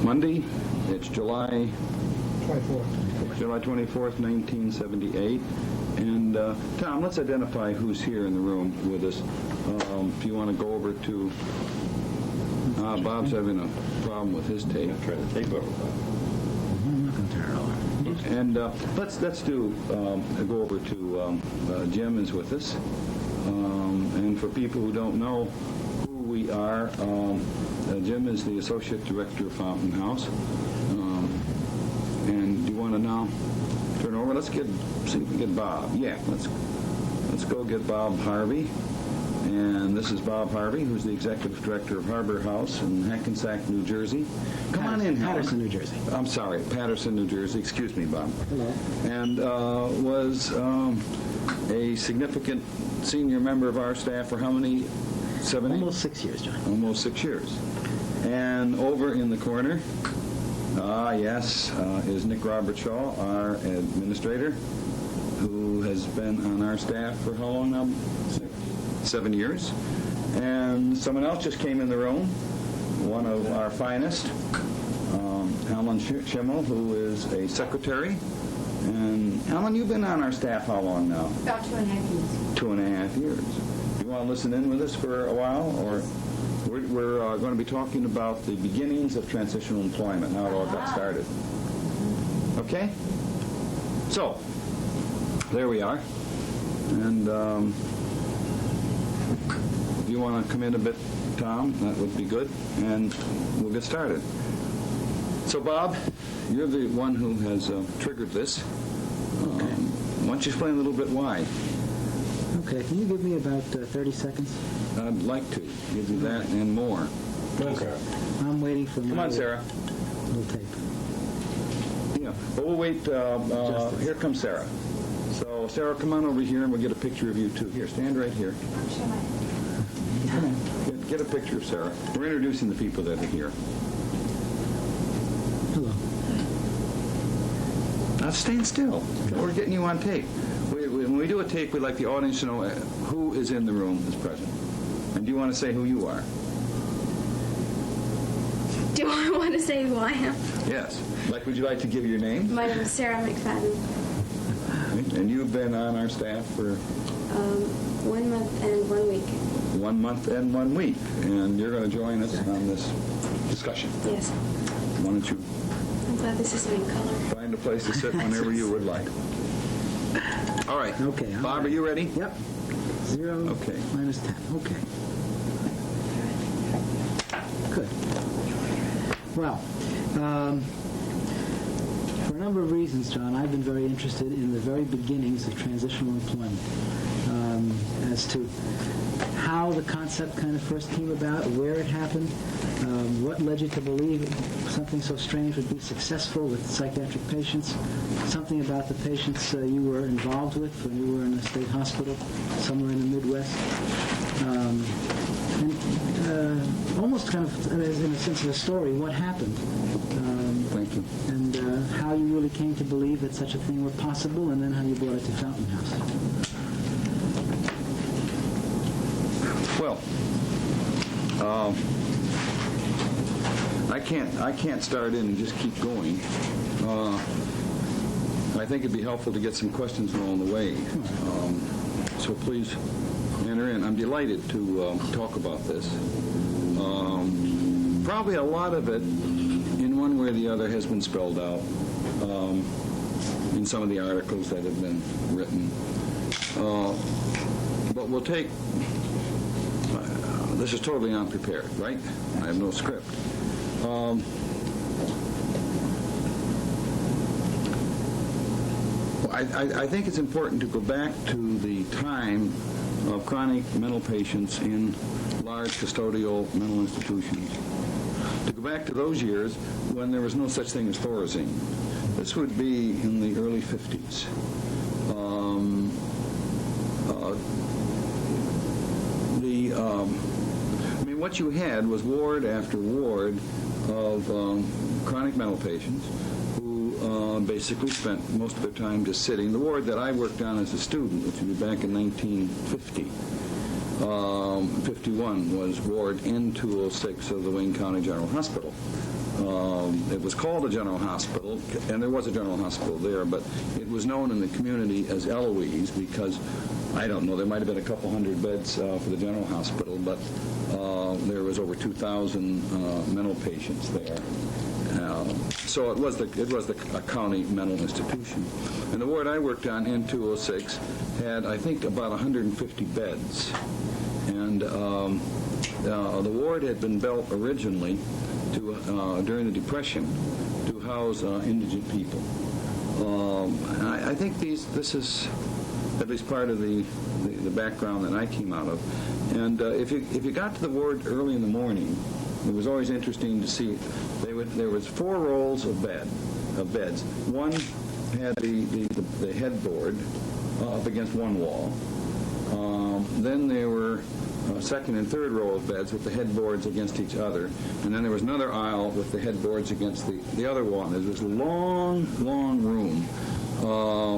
Monday. It's July 24th. July 24th, 1978. And Tom, let's identify who's here in the room with us. If you want to go over to... Bob's having a problem with his tape. I'm trying to tape over. And let's go over to Jim is with us. And for people who don't know who we are, Jim is the Associate Director of Fountain House. And do you want to now turn over? See if we can get Bob. Yeah, let's go get Bob Harvey. And this is Bob Harvey, who's the Executive Director of Harbor House in Hackensack, New Jersey. Come on in, Howard. Patterson, New Jersey. I'm sorry, Patterson, New Jersey. Excuse me, Bob. Hello. And was a significant senior member of our staff for how many? 7, Almost 6 years, John. Almost 6 years. And over in the corner, yes, is Nick Robertshaw, our administrator, who has been on our staff for how long now? 7 years. And someone else just came in the room, one of our finest, Alan Schimmel, who is a secretary. And Alan, you've been on our staff how long now? About 2.5 years. 2.5 years. You want to listen in with us for a while? Or we're going to be talking about the beginnings of transitional employment, how it all got started. Okay? So, there we are. And if you want to come in a bit, Tom, that would be good. And we'll get started. So, Bob, you're the one who has triggered this. Okay. Why don't you explain a little bit why? Okay, can you give me about 30 seconds? I'd like to give you that and more. Okay. I'm waiting for my... Come on, Sarah. Little tape. Yeah, but we'll wait. Here comes Sarah. So, Sarah, come on over here and we'll get a picture of you, too. Here, stand right here. Come on. Get a picture of Sarah. We're introducing the people that are here. Hello. Now, stand still. We're getting you on tape. When we do a tape, we like the audience to know who is in the room is present. And do you want to say who you are? Do I want to say who I am? Yes. Would you like to give your name? My name is Sarah McFadden. And you've been on our staff for? 1 month and 1 week. 1 month and 1 week. And you're going to join us on this discussion. Yes. Why don't you I'm glad this is in color. find a place to sit whenever you would like. All right. Okay. Bob, are you ready? Yep. 0 Okay. minus 10. Okay. Good. Well, for a number of reasons, John, I've been very interested in the very beginnings of transitional employment, as to how the concept kind of first came about, where it happened, what led you to believe something so strange would be successful with psychiatric patients, something about the patients you were involved with when you were in a state hospital somewhere in the Midwest. And almost kind of, in a sense of a story, what happened. Thank you. And how you really came to believe that such a thing were possible, and then how you brought it to Fountain House. Well, I can't start in and just keep going. I think it'd be helpful to get some questions along the way. So please enter in. I'm delighted to talk about this. Probably a lot of it, in one way or the other, has been spelled out in some of the articles that have been written. But we'll take... this is totally unprepared, right? I have no script. I think it's important to go back to the time of chronic mental patients in large custodial mental institutions. To go back to those years when there was no such thing as Thorazine. This would be in the early 50s. What you had was ward after ward of chronic mental patients who basically spent most of their time just sitting. The ward that I worked on as a student, which would be back in 1950, 51, was Ward N206 of the Wayne County General Hospital. It was called a general hospital, and there was a general hospital there, but it was known in the community as Eloise because, I don't know, there might have been a couple hundred beds for the general hospital, but there was over 2,000 mental patients there. So it was a county mental institution. And the ward I worked on in 206 had, I think, about 150 beds. And the ward had been built originally during the Depression to house indigent people. I think this is at least part of the background that I came out of. And if you got to the ward early in the morning, it was always interesting to see. There was 4 rows of beds. One had the headboard up against one wall. Then there were second and third row of beds with the headboards against each other, and then there was another aisle with the headboards against the other wall. And there was this long room,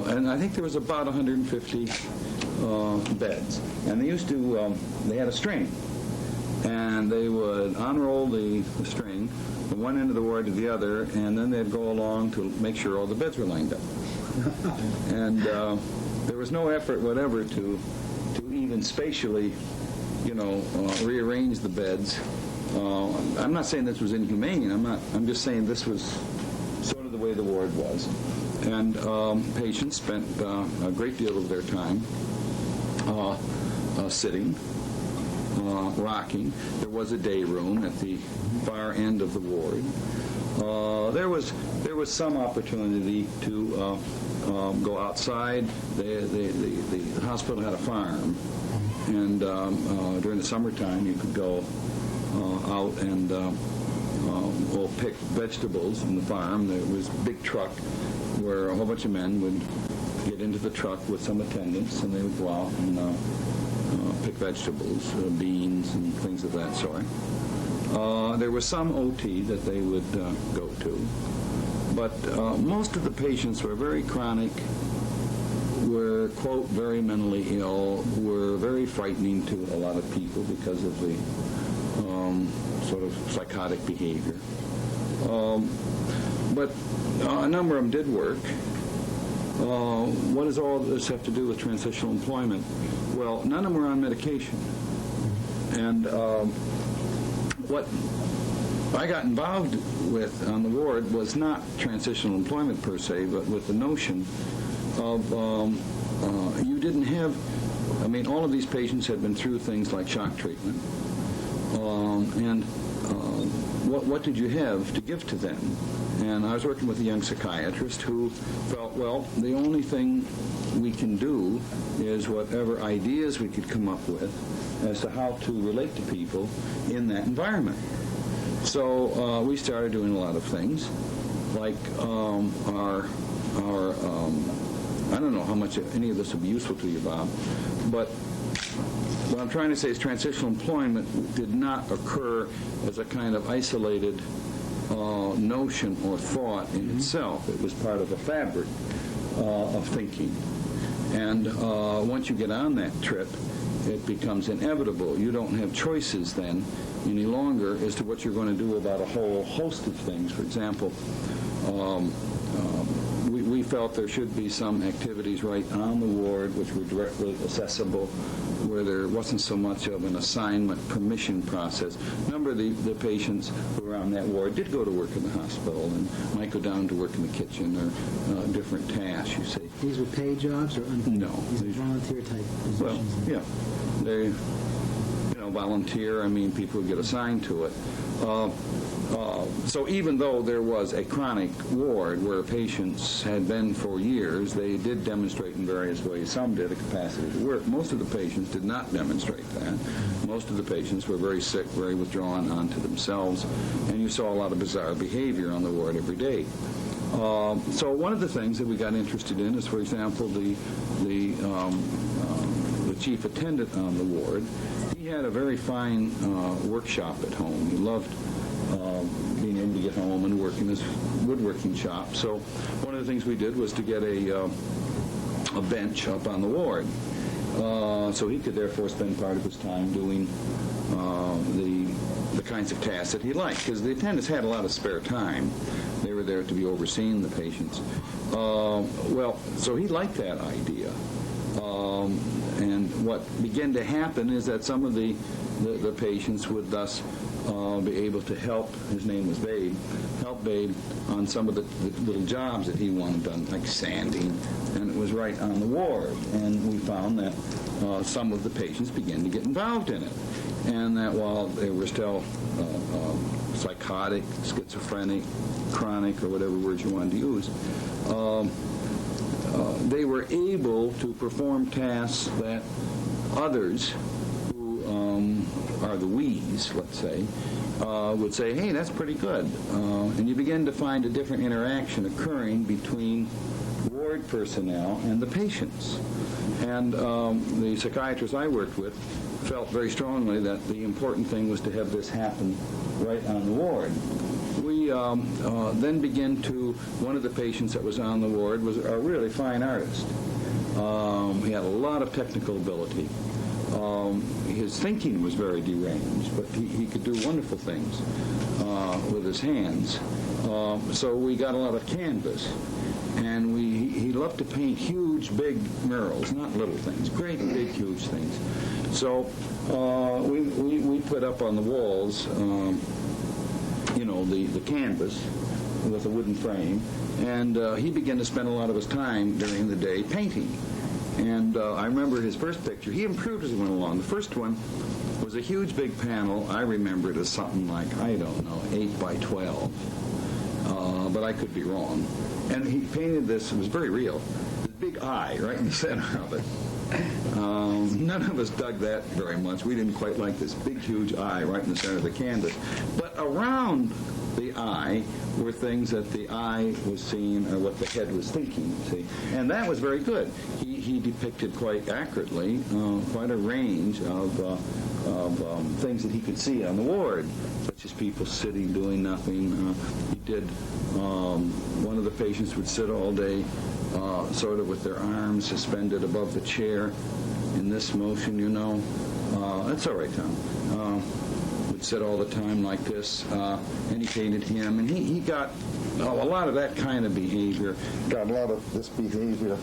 and I think there was about 150 beds. And they used to, they had a string, and they would unroll the string from one end of the ward to the other, and then they'd go along to make sure all the beds were lined up. And there was no effort whatever to even spatially, rearrange the beds. I'm not saying this was inhumane. I'm just saying this was sort of the way the ward was. And patients spent a great deal of their time sitting, rocking. There was a day room at the far end of the ward. There was some opportunity to go outside. The hospital had a farm, and during the summertime you could go out and pick vegetables from the farm. There was a big truck where a whole bunch of men would get into the truck with some attendants, and they would go out and pick vegetables, beans and things of that sort. There was some OT that they would go to, but most of the patients were very chronic, were, quote, very mentally ill, were very frightening to a lot of people because of the sort of psychotic behavior. But a number of them did work. What does all this have to do with transitional employment? Well, none of them were on medication. And what I got involved with on the ward was not transitional employment per se, but with the notion of you didn't have, all of these patients had been through things like shock treatment. And what did you have to give to them? And I was working with a young psychiatrist who felt, well, the only thing we can do is whatever ideas we could come up with as to how to relate to people in that environment. So we started doing a lot of things, like our I don't know how much any of this will be useful to you, Bob, but what I'm trying to say is transitional employment did not occur as a kind of isolated notion or thought in itself. It was part of a fabric of thinking. And once you get on that trip, it becomes inevitable. You don't have choices then any longer as to what you're going to do about a whole host of things. For example, we felt there should be some activities right on the ward which were directly accessible, where there wasn't so much of an assignment permission process. A number of the patients who were on that ward did go to work in the hospital and might go down to work in the kitchen or different tasks, you see. These were paid jobs or unpaid? No. These were volunteer type positions? Well, yeah. They, volunteer, people would get assigned to it. So even though there was a chronic ward where patients had been for years, they did demonstrate in various ways. Some did a capacity to work. Most of the patients did not demonstrate that. Most of the patients were very sick, very withdrawn onto themselves, and you saw a lot of bizarre behavior on the ward every day. So one of the things that we got interested in is, for example, the chief attendant on the ward. He had a very fine workshop at home. He loved being able to get home and work in his woodworking shop. So one of the things we did was to get a bench up on the ward, so he could therefore spend part of his time doing the the kinds of tasks that he liked, because the attendants had a lot of spare time. They were there to be overseeing the patients. Well, so he liked that idea. And what began to happen is that some of the patients would thus be able to help, his name was Babe, help Babe on some of the little jobs that he wanted done, like sanding, and it was right on the ward. And we found that some of the patients began to get involved in it, and that while they were still psychotic, schizophrenic, chronic, or whatever words you wanted to use, they were able to perform tasks that others who are the we's, let's say, would say, hey, that's pretty good. And you begin to find a different interaction occurring between ward personnel and the patients. And the psychiatrists I worked with felt very strongly that the important thing was to have this happen right on the ward. We then began to, one of the patients that was on the ward was a really fine artist. He had a lot of technical ability. His thinking was very deranged, but he could do wonderful things with his hands. So we got a lot of canvas, and he loved to paint huge, big murals, not little things, great, big, huge things. So we put up on the walls, the canvas with a wooden frame, and he began to spend a lot of his time during the day painting. And I remember his first picture. He improved as he went along. The first one was a huge, big panel. I remember it as something like, 8 by 12. But I could be wrong. And he painted this. It was very real. This big eye right in the center of it. None of us dug that very much. We didn't quite like this big, huge eye right in the center of the canvas. But around the eye were things that the eye was seeing or what the head was thinking, see. And that was very good. He depicted quite accurately quite a range of things that he could see on the ward, such as people sitting, doing nothing. He did, one of the patients would sit all day sort of with their arms suspended above the chair in this motion, That's all right, Tom. Would sit all the time like this, and he painted him, and he got a lot of that kind of behavior, got a lot of this behavior,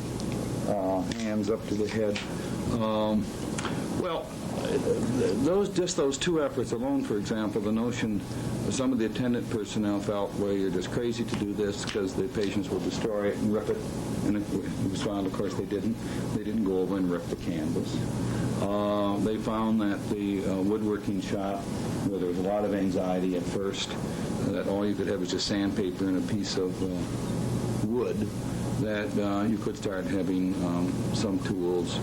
hands up to the head. Those two efforts alone, for example, the notion some of the attendant personnel felt, well, you're just crazy to do this because the patients will destroy it and rip it, and it was found, of course, they didn't. They didn't go over and rip the canvas. They found that the woodworking shop, where there was a lot of anxiety at first, that all you could have was just sandpaper and a piece of wood, that you could start having some tools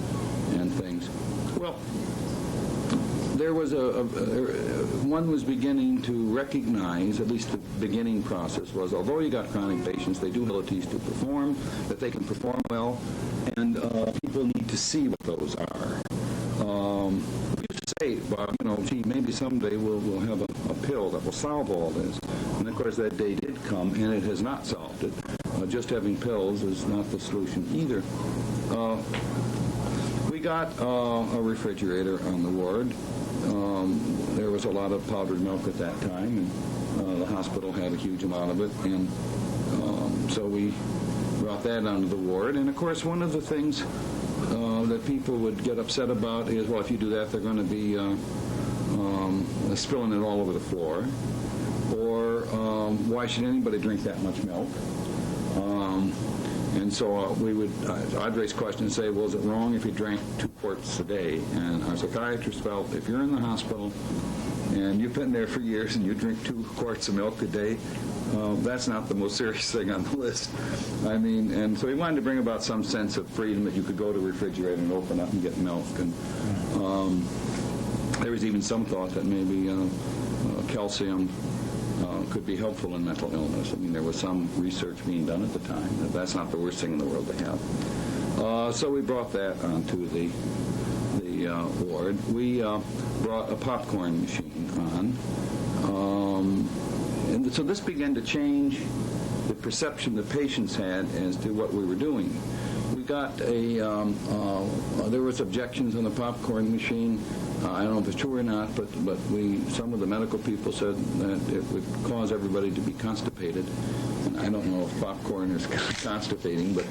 and things. Well, there was one was beginning to recognize, at least the beginning process was, although you got chronic patients, they do have abilities to perform, that they can perform well, and people need to see what those are. We used to say, gee, maybe someday we'll have a pill that will solve all this. And of course that day did come, and it has not solved it. Just having pills is not the solution either. We got a refrigerator on the ward. There was a lot of powdered milk at that time, and the hospital had a huge amount of it, and so we brought that onto the ward. And of course, one of the things that people would get upset about is, well, if you do that, they're going to be spilling it all over the floor, or why should anybody drink that much milk? And so I'd raise questions and say, well, is it wrong if you drank 2 quarts a day? And our psychiatrist felt, if you're in the hospital and you've been there for years and you drink 2 quarts of milk a day, that's not the most serious thing on the list. I mean, and so he wanted to bring about some sense of freedom, that you could go to the refrigerator and open up and get milk. And there was even some thought that maybe calcium could be helpful in mental illness. I mean, there was some research being done at the time that that's not the worst thing in the world to have. So we brought that onto the ward. We brought a popcorn machine on. And so this began to change the perception the patients had as to what we were doing. we got there was objections on the popcorn machine. I don't know if it's true or not, but some of the medical people said that it would cause everybody to be constipated. And I don't know if popcorn is constipating, but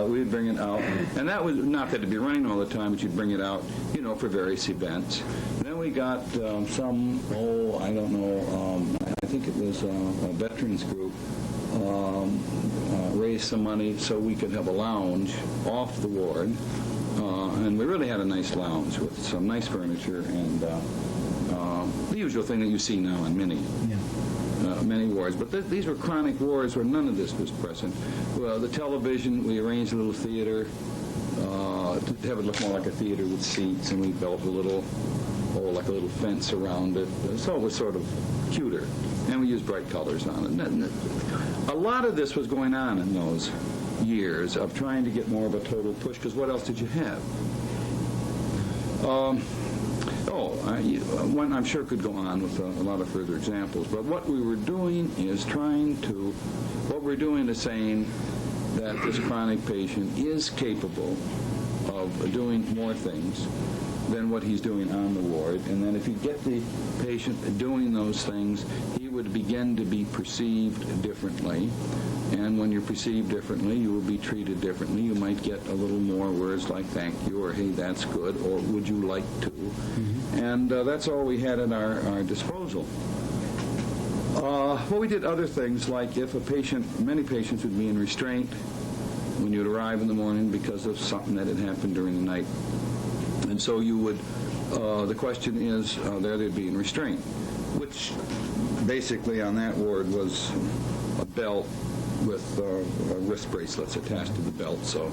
we'd bring it out. And that was not that it'd be running all the time, but you'd bring it out, for various events. And then we got I don't know, I think it was a veterans group raised some money so we could have a lounge off the ward. And we really had a nice lounge with some nice furniture and the usual thing that you see now in many wards. But these were chronic wards where none of this was present. Well, the television, we arranged a little theater to have it look more like a theater with seats, and we built a little fence around it. So it was sort of cuter. And we used bright colors on it. A lot of this was going on in those years of trying to get more of a total push, because what else did you have? One I'm sure could go on with a lot of further examples, but what we were doing is saying that this chronic patient is capable of doing more things than what he's doing on the ward, and then if you get the patient doing those things, he would begin to be perceived differently, and when you're perceived differently, you will be treated differently. You might get a little more words like thank you, or hey, that's good, or would you like to, and that's all we had at our disposal. Well, we did other things, like if many patients would be in restraint when you'd arrive in the morning because of something that had happened during the night. And so you would, the question is, they'd be in restraint, which basically on that ward was a belt with wrist bracelets attached to the belt, so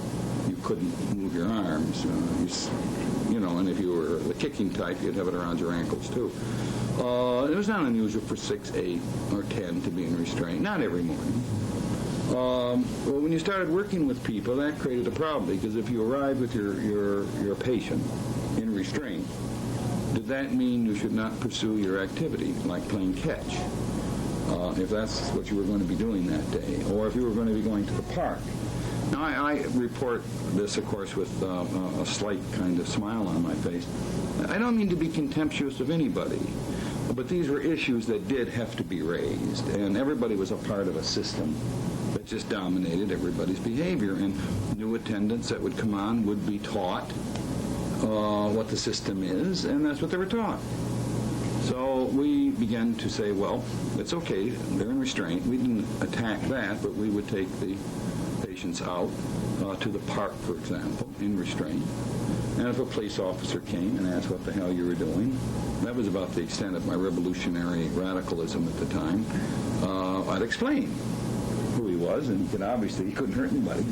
you couldn't move your arms. And if you were the kicking type, you'd have it around your ankles too. It was not unusual for 6, 8, or 10 to be in restraint, not every morning. Well, when you started working with people, that created a problem, because if you arrived with your patient in restraint, did that mean you should not pursue your activity, like playing catch, if that's what you were going to be doing that day, or if you were going to be going to the park? Now, I report this, of course, with a slight kind of smile on my face. I don't mean to be contemptuous of anybody, but these were issues that did have to be raised, and everybody was a part of a system that just dominated everybody's behavior, and new attendants that would come on would be taught what the system is, and that's what they were taught. So we began to say, well, it's okay, they're in restraint. We didn't attack that, but we would take the patients out to the park, for example, in restraint. And if a police officer came and asked what the hell you were doing, that was about the extent of my revolutionary radicalism at the time, I'd explain who he was, and he couldn't hurt anybody.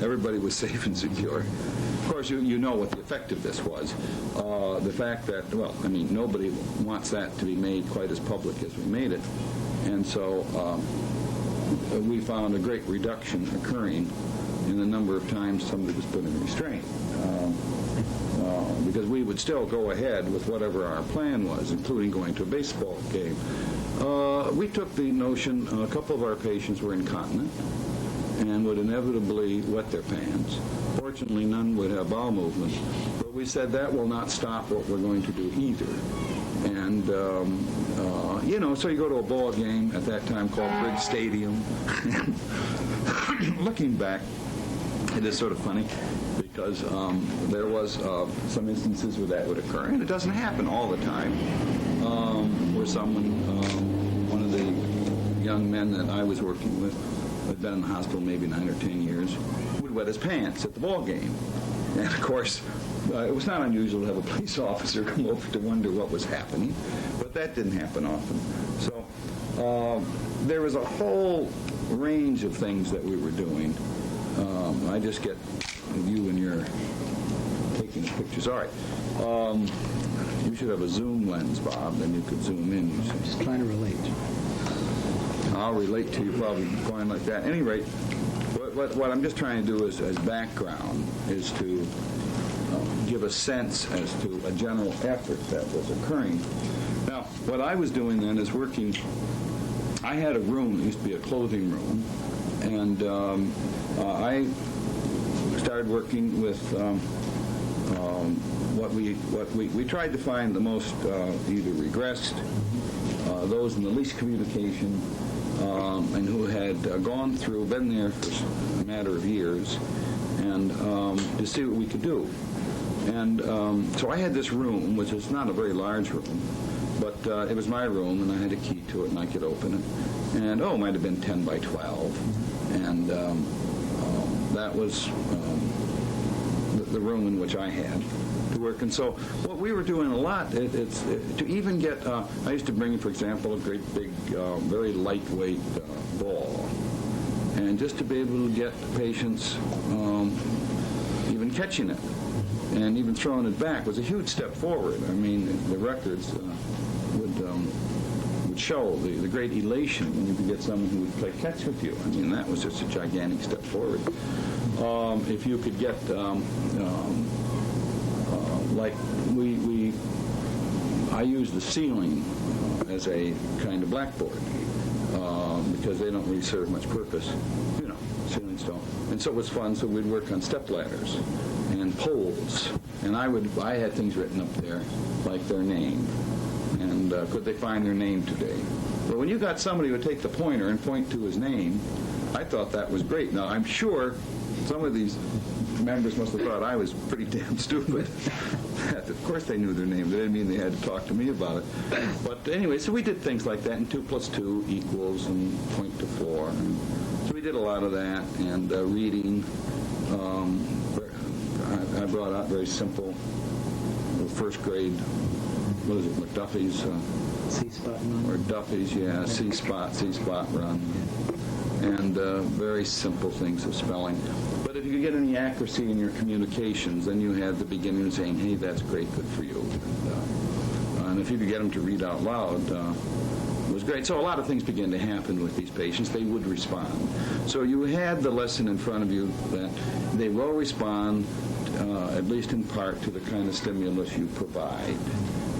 Everybody was safe and secure. Of course, you know what the effect of this was. The fact that, nobody wants that to be made quite as public as we made it. And so we found a great reduction occurring in the number of times somebody was put in restraint. Because we would still go ahead with whatever our plan was, including going to a baseball game. We took the notion, a couple of our patients were incontinent and would inevitably wet their pants. Fortunately, none would have bowel movements. But we said that will not stop what we're going to do either. And, so you go to a ball game at that time called Bridge Stadium. Looking back, it is sort of funny, because there was some instances where that would occur, and it doesn't happen all the time, where someone, one of the young men that I was working with, had been in the hospital maybe 9 or 10 years, would wet his pants at the ball game. And of course, it was not unusual to have a police officer come over to wonder what was happening, but that didn't happen often. So there was a whole range of things that we were doing. I just get you and your taking pictures. All right. You should have a zoom lens, Bob, then you could zoom in. I'm just trying to relate. I'll relate to you probably going like that. At any rate, what I'm just trying to do as background is to give a sense as to a general effort that was occurring. Now, what I was doing then is working. I had a room, it used to be a clothing room, and I started working with we tried to find the most either regressed, those in the least communication, and who had been there for a matter of years, and to see what we could do. And so I had this room, which is not a very large room, but it was my room, and I had a key to it, and I could open it. And, it might have been 10 by 12. And that was the room in which I had to work. And so what we were doing a lot, to even get, I used to bring, for example, a great big, very lightweight ball. And just to be able to get patients even catching it and even throwing it back was a huge step forward. I mean, the records would show the great elation when you could get someone who would play catch with you. I mean, that was just a gigantic step forward. If you could get, I use the ceiling as a kind of blackboard because they don't really serve much purpose. Ceilings don't. And so it was fun, so we'd work on step ladders and poles. And I had things written up there, like their name. And could they find their name today? But when you got somebody who would take the pointer and point to his name, I thought that was great. Now, I'm sure some of these members must have thought I was pretty damn stupid. Of course they knew their name. That didn't mean they had to talk to me about it. But anyway, so we did things like that, and 2 + 2 equals, and point to 4. And so we did a lot of that, and reading. I brought out very simple first grade, what is it, McDuffie's? C-spot run. Or Duffy's, yeah, C-spot run. And very simple things of spelling. But if you could get any accuracy in your communications, then you had the beginning of saying, hey, that's great, good for you. And if you could get them to read out loud, it was great. So a lot of things began to happen with these patients. They would respond. So you had the lesson in front of you that they will respond, at least in part, to the kind of stimulus you provide.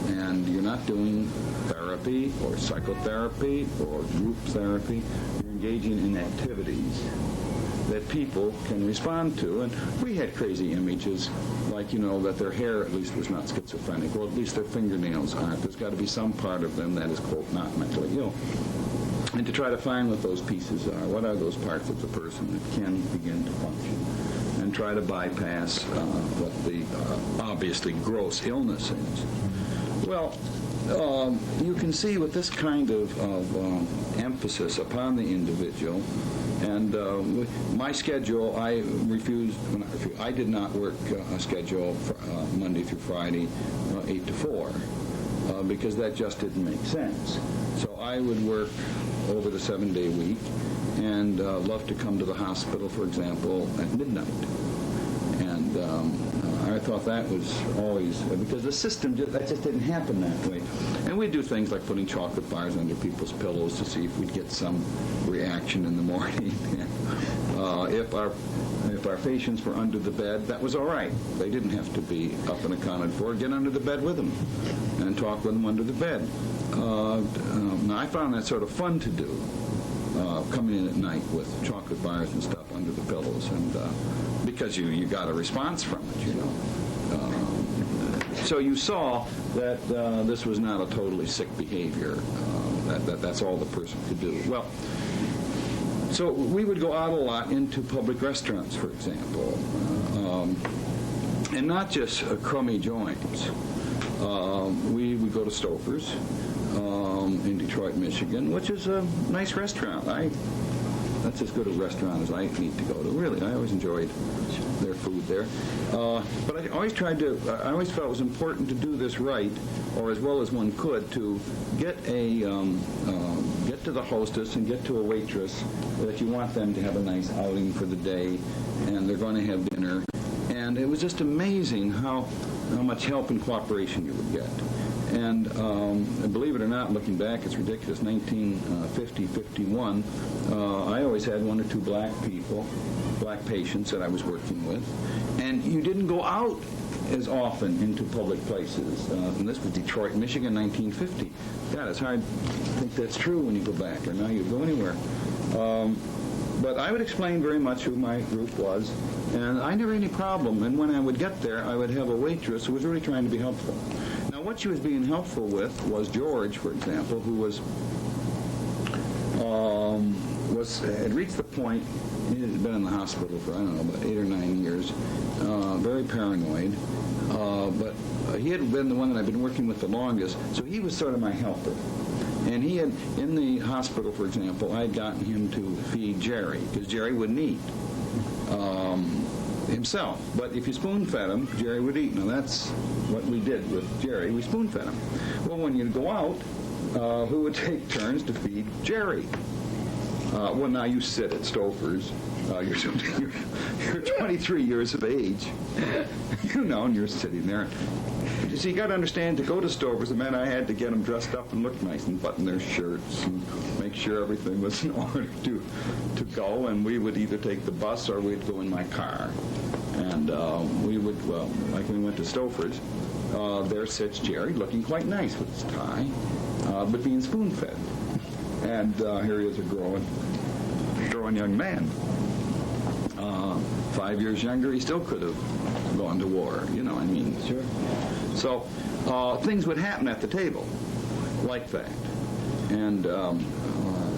And you're not doing therapy or psychotherapy or group therapy. You're engaging in activities that people can respond to. And we had crazy images, like, that their hair at least was not schizophrenic, or at least their fingernails aren't. There's got to be some part of them that is, quote, not mentally ill. And to try to find what those pieces are. What are those parts of the person that can begin to function? And try to bypass what the obviously gross illness is. Well, you can see with this kind of emphasis upon the individual, and my schedule, I did not work a schedule for, Monday through Friday, 8 to 4, because that just didn't make sense. So I would work over the 7-day week, and love to come to the hospital, for example, at midnight. And I thought that was always, because the system, that just didn't happen that way. And we'd do things like putting chocolate bars under people's pillows to see if we'd get some reaction in the morning. If our patients were under the bed, that was all right. They didn't have to be up and accounted for. Get under the bed with them and talk with them under the bed. Now, I found that sort of fun to do, coming in at night with chocolate bars and stuff under the pillows, and because you got a response from it, So you saw that this was not a totally sick behavior. That's all the person could do. Well, so we would go out a lot into public restaurants, for example, and not just crummy joints. We would go to Stouffer's in Detroit, Michigan, which is a nice restaurant. That's as good a restaurant as I need to go to. Really, I always enjoyed their food there. But I always felt it was important to do this right, or as well as one could, to get to the hostess and get to a waitress that you want them to have a nice outing for the day, and they're going to have dinner. And it was just amazing how much help and cooperation you would get. And believe it or not, looking back, it's ridiculous. 1950, 51, I always had 1 or 2 black patients that I was working with. And you didn't go out as often into public places. And this was Detroit, Michigan, 1950. God, it's hard to think that's true when you go back, or now you go anywhere. But I would explain very much who my group was, and I never had any problem. And when I would get there, I would have a waitress who was really trying to be helpful. Now, what she was being helpful with was George, for example, who had reached the point. He had been in the hospital for, I don't know, about 8 or 9 years, very paranoid. But he had been the one that I've been working with the longest, so he was sort of my helper. And he had, in the hospital, for example, I had gotten him to feed Jerry, because Jerry wouldn't eat himself. But if you spoon-fed him, Jerry would eat. Now, that's what we did with Jerry. We spoon-fed him. Well, when you'd go out, who would take turns to feed Jerry? Well, now you sit at Stouffer's. You're 23 years of age. You know, and you're sitting there. So you got to understand, to go to Stouffer's, it meant I had to get them dressed up and look nice and button their shirts and make sure everything was in order to go. And we would either take the bus or we'd go in my car. And we would, well, like when we went to Stouffer's, there sits Jerry, looking quite nice with his tie, but being spoon-fed. And here he is, a growing young man. 5 years younger, he still could have gone to war, you know, I mean. Sure. So things would happen at the table like that. And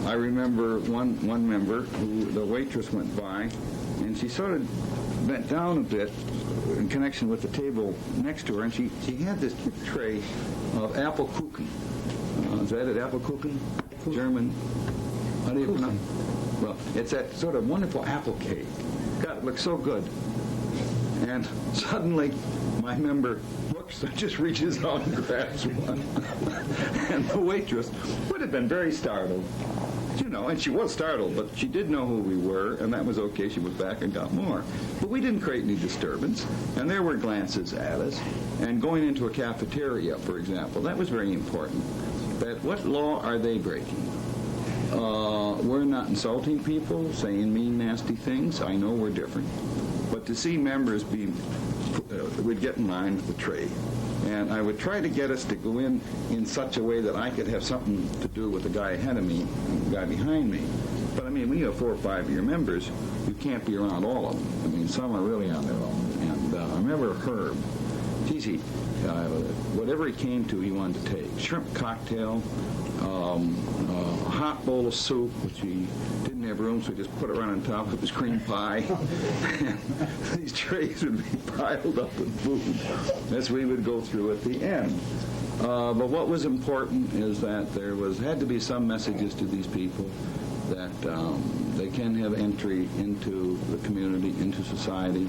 I remember one member who the waitress went by, and she sort of bent down a bit in connection with the table next to her, and she had this tray of apple kuchen. Is that it, apple kuchen? German. How do you pronounce it? Well, it's that sort of wonderful apple cake. God, it looks so good. And suddenly, my member looks and just reaches out and grabs one. And the waitress would have been very startled. You know, and she was startled, but she did know who we were, and that was okay. She went back and got more. But we didn't create any disturbance, and there were glances at us. And going into a cafeteria, for example, that was very important. That what law are they breaking? We're not insulting people, saying mean, nasty things. I know we're different. But to see members would get in line with the tray. And I would try to get us to go in such a way that I could have something to do with the guy ahead of me and the guy behind me. But, I mean, when you have 4 or 5 of your members, you can't be around all of them. I mean, some are really on their own. And I remember Herb. Geez, whatever he came to, he wanted to take. Shrimp cocktail, a hot bowl of soup, which he didn't have room, so he just put it right on top of his cream pie. And these trays would be piled up with food as we would go through at the end. But what was important is that there had to be some messages to these people that they can have entry into the community, into society,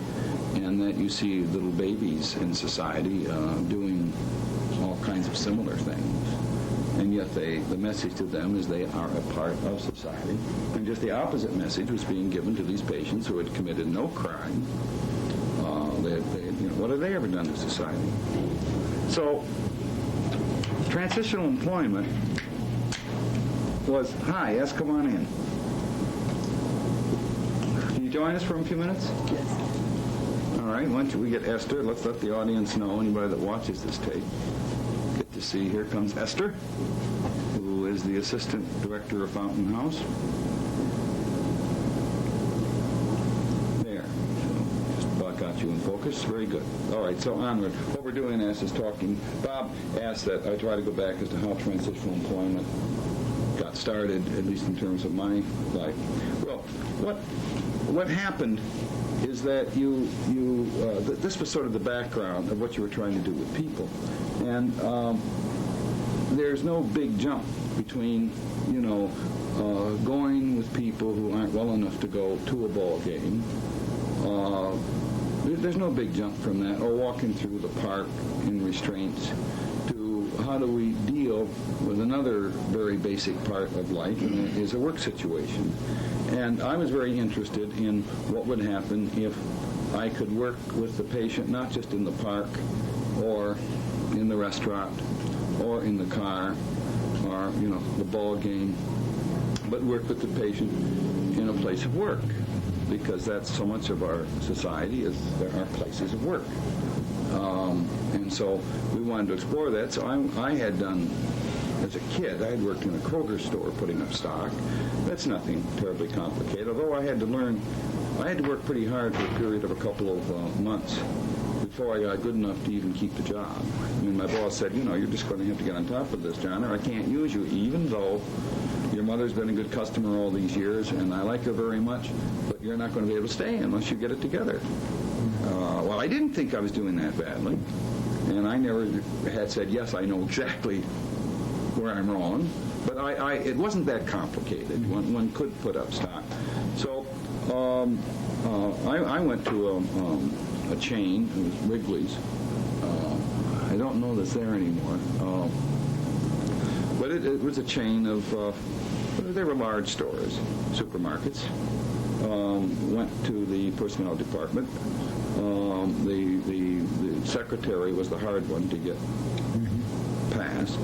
and that you see little babies in society doing all kinds of similar things. And yet the message to them is they are a part of society. And just the opposite message was being given to these patients who had committed no crime. What have they ever done to society? So, transitional employment was, hi, yes, come on in. Can you join us for a few minutes? Yes. All right, why don't we get Esther? Let's let the audience know, anybody that watches this tape. Get to see, here comes Esther, who is the assistant director of Fountain House. There. Just about got you in focus. Very good. All right, so onward. What we're doing is talking. Bob asked that I try to go back as to how transitional employment got started, at least in terms of my life. Well, what happened is that this was sort of the background of what you were trying to do with people. And there's no big jump between, going with people who aren't well enough to go to a ball game. There's no big jump from that, or walking through the park in restraints, to how do we deal with another very basic part of life, and that is a work situation. And I was very interested in what would happen if I could work with the patient, not just in the park, or in the restaurant, or in the car, or, the ball game, but work with the patient in a place of work, because that's so much of our society is there are places of work. And so we wanted to explore that. So I had done as a kid. I had worked in a Kroger store putting up stock. That's nothing terribly complicated, although I had to work pretty hard for a period of a couple of months before I got good enough to even keep the job. I mean, my boss said, you're just going to have to get on top of this, John, or I can't use you, even though your mother's been a good customer all these years, and I like her very much, but you're not going to be able to stay unless you get it together. Well, I didn't think I was doing that badly, and I never had said, yes, I know exactly where I'm wrong, but it wasn't that complicated. One could put up stock. So I went to a chain. It was Wrigley's. I don't know that's there anymore. But it was a chain of, they were large stores, supermarkets. Went to the personnel department. The secretary was the hard one to get passed.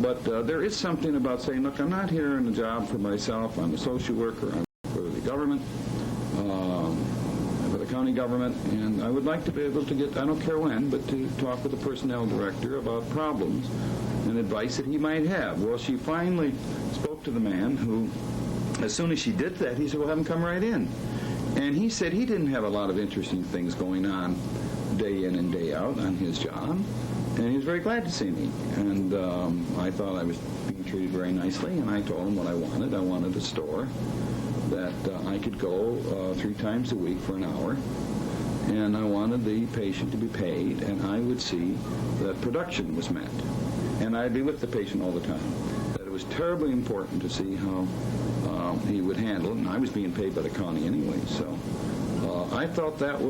But there is something about saying, look, I'm not here in a job for myself. I'm a social worker. I'm for the government, for the county government, and I would like to be able to get, I don't care when, but to talk with the personnel director about problems and advice that he might have. Well, she finally spoke to the man who, as soon as she did that, he said, well, have him come right in. And he said he didn't have a lot of interesting things going on day in and day out on his job. And he was very glad to see me. And I thought I was being treated very nicely, and I told him what I wanted. I wanted a store that I could go 3 times a week for an hour, and I wanted the patient to be paid, and I would see that production was met. And I'd be with the patient all the time. That it was terribly important to see how he would handle it, and I was being paid by the county anyway. So I thought that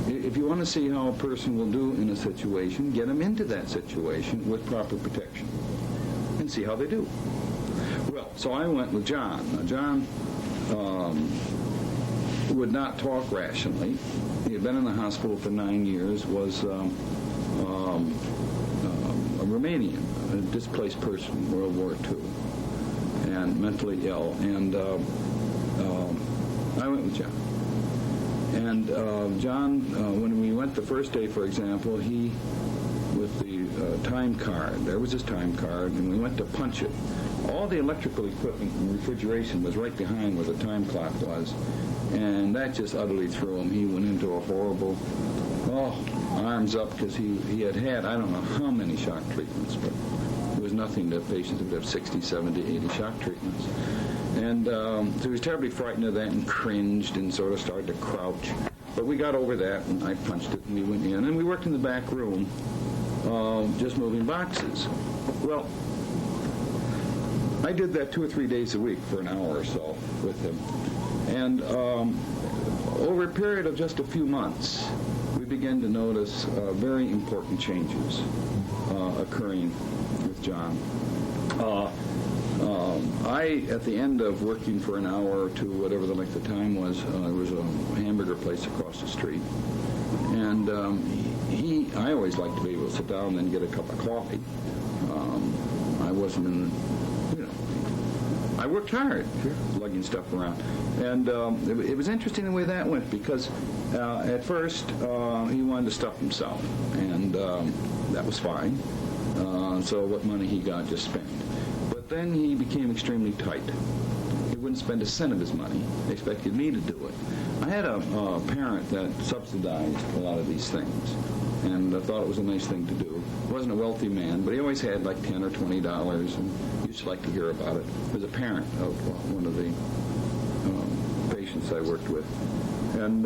if you want to see how a person will do in a situation, get them into that situation with proper protection and see how they do. Well, so I went with John. Now, John would not talk rationally. He had been in the hospital for 9 years, was a Romanian, a displaced person in World War II, and mentally ill. And I went with John. And John, when we went the first day, for example, he, with the time card, there was his time card, and we went to punch it. All the electrical equipment and refrigeration was right behind where the time clock was, and that just utterly threw him. He went into a horrible, arms up, because he had I don't know how many shock treatments, but it was nothing to patients that would have 60, 70, 80 shock treatments. And so he was terribly frightened of that and cringed and sort of started to crouch. But we got over that, and I punched it, and we went in. And we worked in the back room, just moving boxes. Well, I did that 2 or 3 days a week for an hour or so with him. And over a period of just a few months, we began to notice very important changes occurring with John. At the end of working for an hour or two, whatever the length of time was, there was a hamburger place across the street. And I always liked to be able to sit down and then get a cup of coffee. I wasn't I worked hard, lugging stuff around. And it was interesting the way that went, because at first he wanted to stuff himself, and that was fine. So what money he got, just spent. But then he became extremely tight. He wouldn't spend a cent of his money. They expected me to do it. I had a parent that subsidized a lot of these things, and I thought it was a nice thing to do. He wasn't a wealthy man, but he always had like $10 or $20, and used to like to hear about it. He was a parent of one of the patients I worked with. And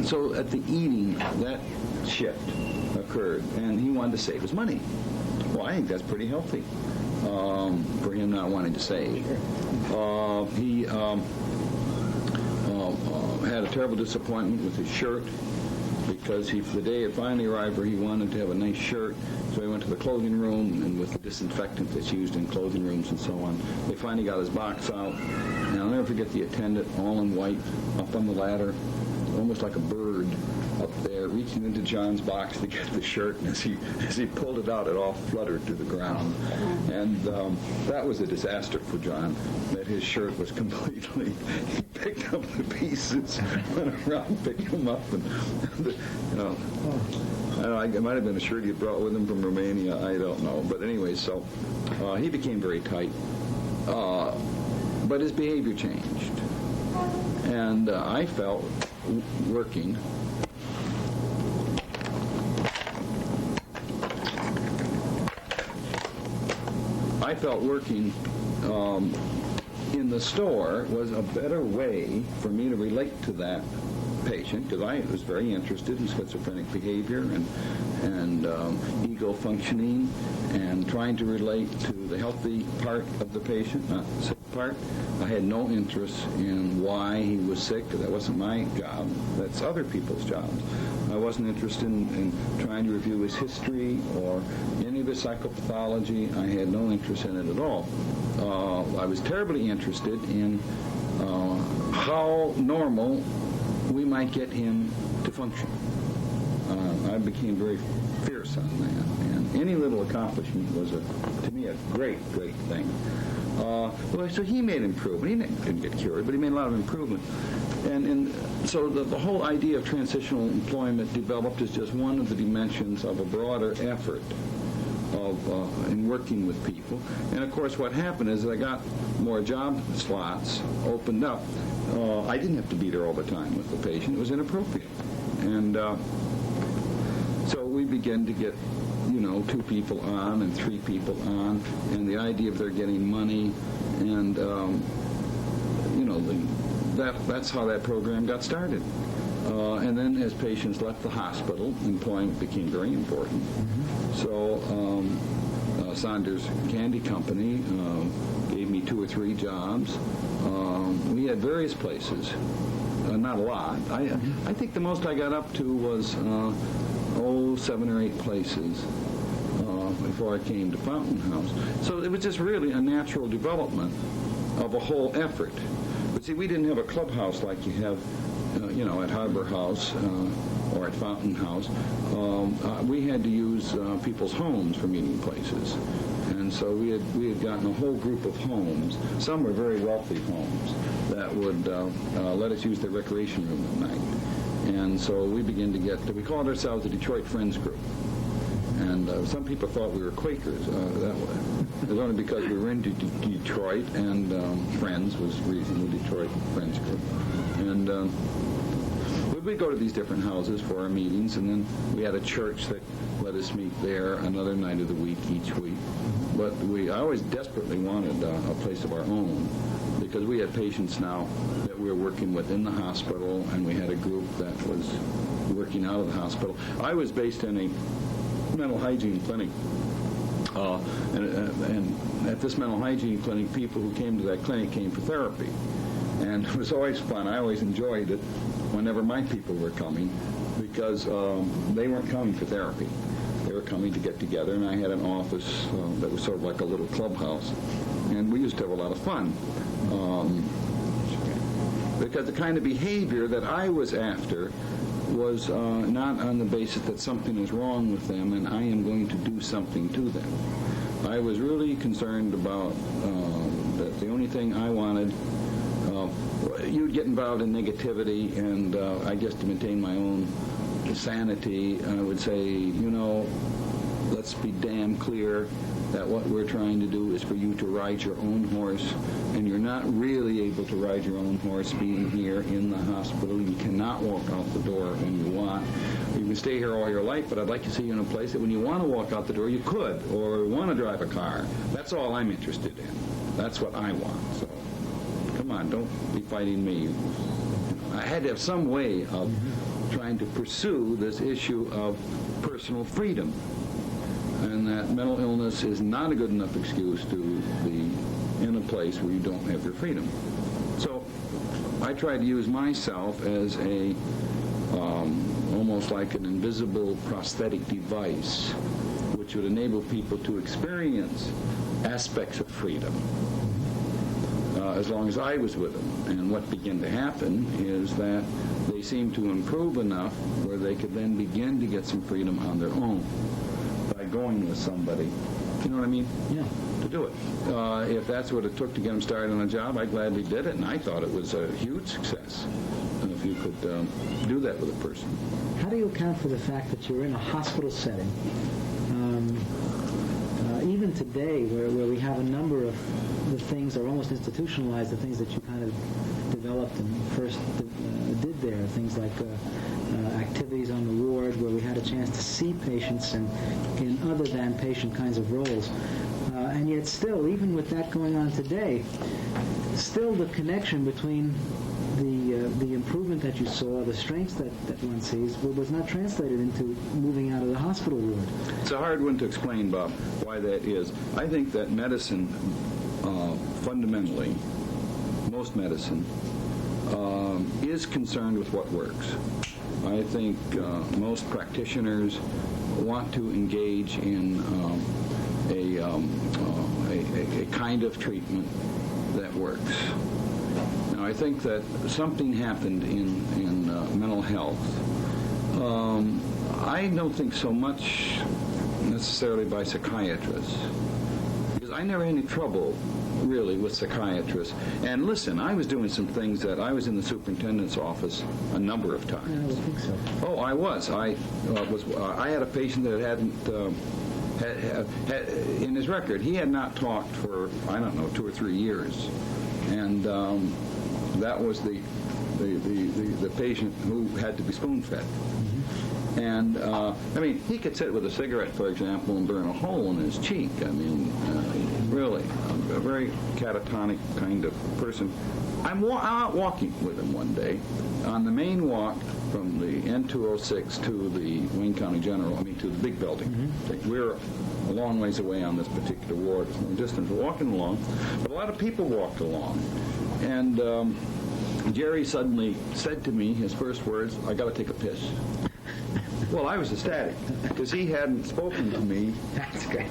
so at the eating, that shift occurred, and he wanted to save his money. Well, I think that's pretty healthy for him not wanting to save. He had a terrible disappointment with his shirt, because the day it finally arrived where he wanted to have a nice shirt, so he went to the clothing room, and with the disinfectant that's used in clothing rooms and so on, they finally got his box out, and I'll never forget the attendant, all in white, up on the ladder. almost like a bird up there, reaching into John's box to get the shirt, and as he pulled it out, it all fluttered to the ground. And that was a disaster for John, that his shirt was completely, he picked up the pieces, went around, picked them up, and, you know, I don't know, it might have been a shirt he brought with him from Romania, I don't know. But anyway, so he became very tight. But his behavior changed. And I felt working in the store was a better way for me to relate to that patient, because I was very interested in schizophrenic behavior and ego functioning, and trying to relate to the healthy part of the patient, not the sick part. I had no interest in why he was sick, because that wasn't my job. That's other people's jobs. I wasn't interested in trying to review his history or any of his psychopathology. I had no interest in it at all. I was terribly interested in how normal we might get him to function. I became very fierce on that, and any little accomplishment was, to me, a great, great thing. So he made improvement. He didn't get cured, but he made a lot of improvement. And so the whole idea of transitional employment developed as just one of the dimensions of a broader effort in working with people. And of course what happened is I got more job slots opened up. I didn't have to be there all the time with the patient. It was inappropriate. And so we began to get, 2 people on and 3 people on, and the idea of their getting money, and that's how that program got started. And then as patients left the hospital, employment became very important. So Saunders Candy Company gave me 2 or 3 jobs. We had various places, not a lot. I think the most I got up to was 7 or 8 places before I came to Fountain House. So it was just really a natural development of a whole effort. But see, we didn't have a clubhouse like you have at Harbor House or at Fountain House. We had to use people's homes for meeting places. And so we had gotten a whole group of homes. Some were very wealthy homes that would let us use their recreation room at night. And so we began to we called ourselves the Detroit Friends Group. And some people thought we were Quakers. That was only because we were in Detroit, and Friends was the reason, the Detroit Friends Group. And we'd go to these different houses for our meetings, and then we had a church that let us meet there another night of the week each week. But I always desperately wanted a place of our own, because we had patients now that we were working with in the hospital, and we had a group that was working out of the hospital. I was based in a mental hygiene clinic, and at this mental hygiene clinic, people who came to that clinic came for therapy. And it was always fun. I always enjoyed it whenever my people were coming, because they weren't coming for therapy. They were coming to get together, and I had an office that was sort of like a little clubhouse. And we used to have a lot of fun. Because the kind of behavior that I was after was not on the basis that something is wrong with them and I am going to do something to them. I was really concerned about that the only thing I wanted, you'd get involved in negativity, and I guess to maintain my own sanity, I would say, let's be damn clear that what we're trying to do is for you to ride your own horse, and you're not really able to ride your own horse being here in the hospital. You cannot walk out the door when you want. You can stay here all your life, but I'd like to see you in a place that when you want to walk out the door, you could, or want to drive a car. That's all I'm interested in. That's what I want. So come on, don't be fighting me. I had to have some way of trying to pursue this issue of personal freedom, and that mental illness is not a good enough excuse to be in a place where you don't have your freedom. So I tried to use myself as a almost like an invisible prosthetic device which would enable people to experience aspects of freedom. as long as I was with them. And what began to happen is that they seemed to improve enough where they could then begin to get some freedom on their own by going with somebody. You know what I mean? Yeah. To do it. If that's what it took to get them started on a job, I gladly did it, and I thought it was a huge success if you could do that with a person. How do you account for the fact that you're in a hospital setting, even today, where we have a number of the things are almost institutionalized, the things that you kind of developed and first did there, things like activities on the ward where we had a chance to see patients and in other than patient kinds of roles. And yet still, even with that going on today, still the connection between the improvement that you saw, the strengths that one sees, was not translated into moving out of the hospital ward. It's a hard one to explain, Bob, why that is. I think that medicine, fundamentally, most medicine, is concerned with what works. I think most practitioners want to engage in a kind of treatment that works. Now, I think that something happened in mental health. I don't think so much necessarily by psychiatrists, because I never had any trouble really with psychiatrists. And listen, I was doing some things that I was in the superintendent's office a number of times. I would think so. Oh, I was. I had a patient that hadn't had in his record. He had not talked for, I don't know, 2 or 3 years, and that was the patient who had to be spoon-fed. And, I mean, he could sit with a cigarette, for example, and burn a hole in his cheek. I mean, really, a very catatonic kind of person. I'm out walking with him one day on the main walk from the N206 to the Wayne County General, to the big building. We're a long ways away on this particular ward. It's no distance. We're walking along, but a lot of people walked along. And Jerry suddenly said to me, his first words, "I got to take a piss." Well, I was ecstatic because he hadn't spoken to me. That's great.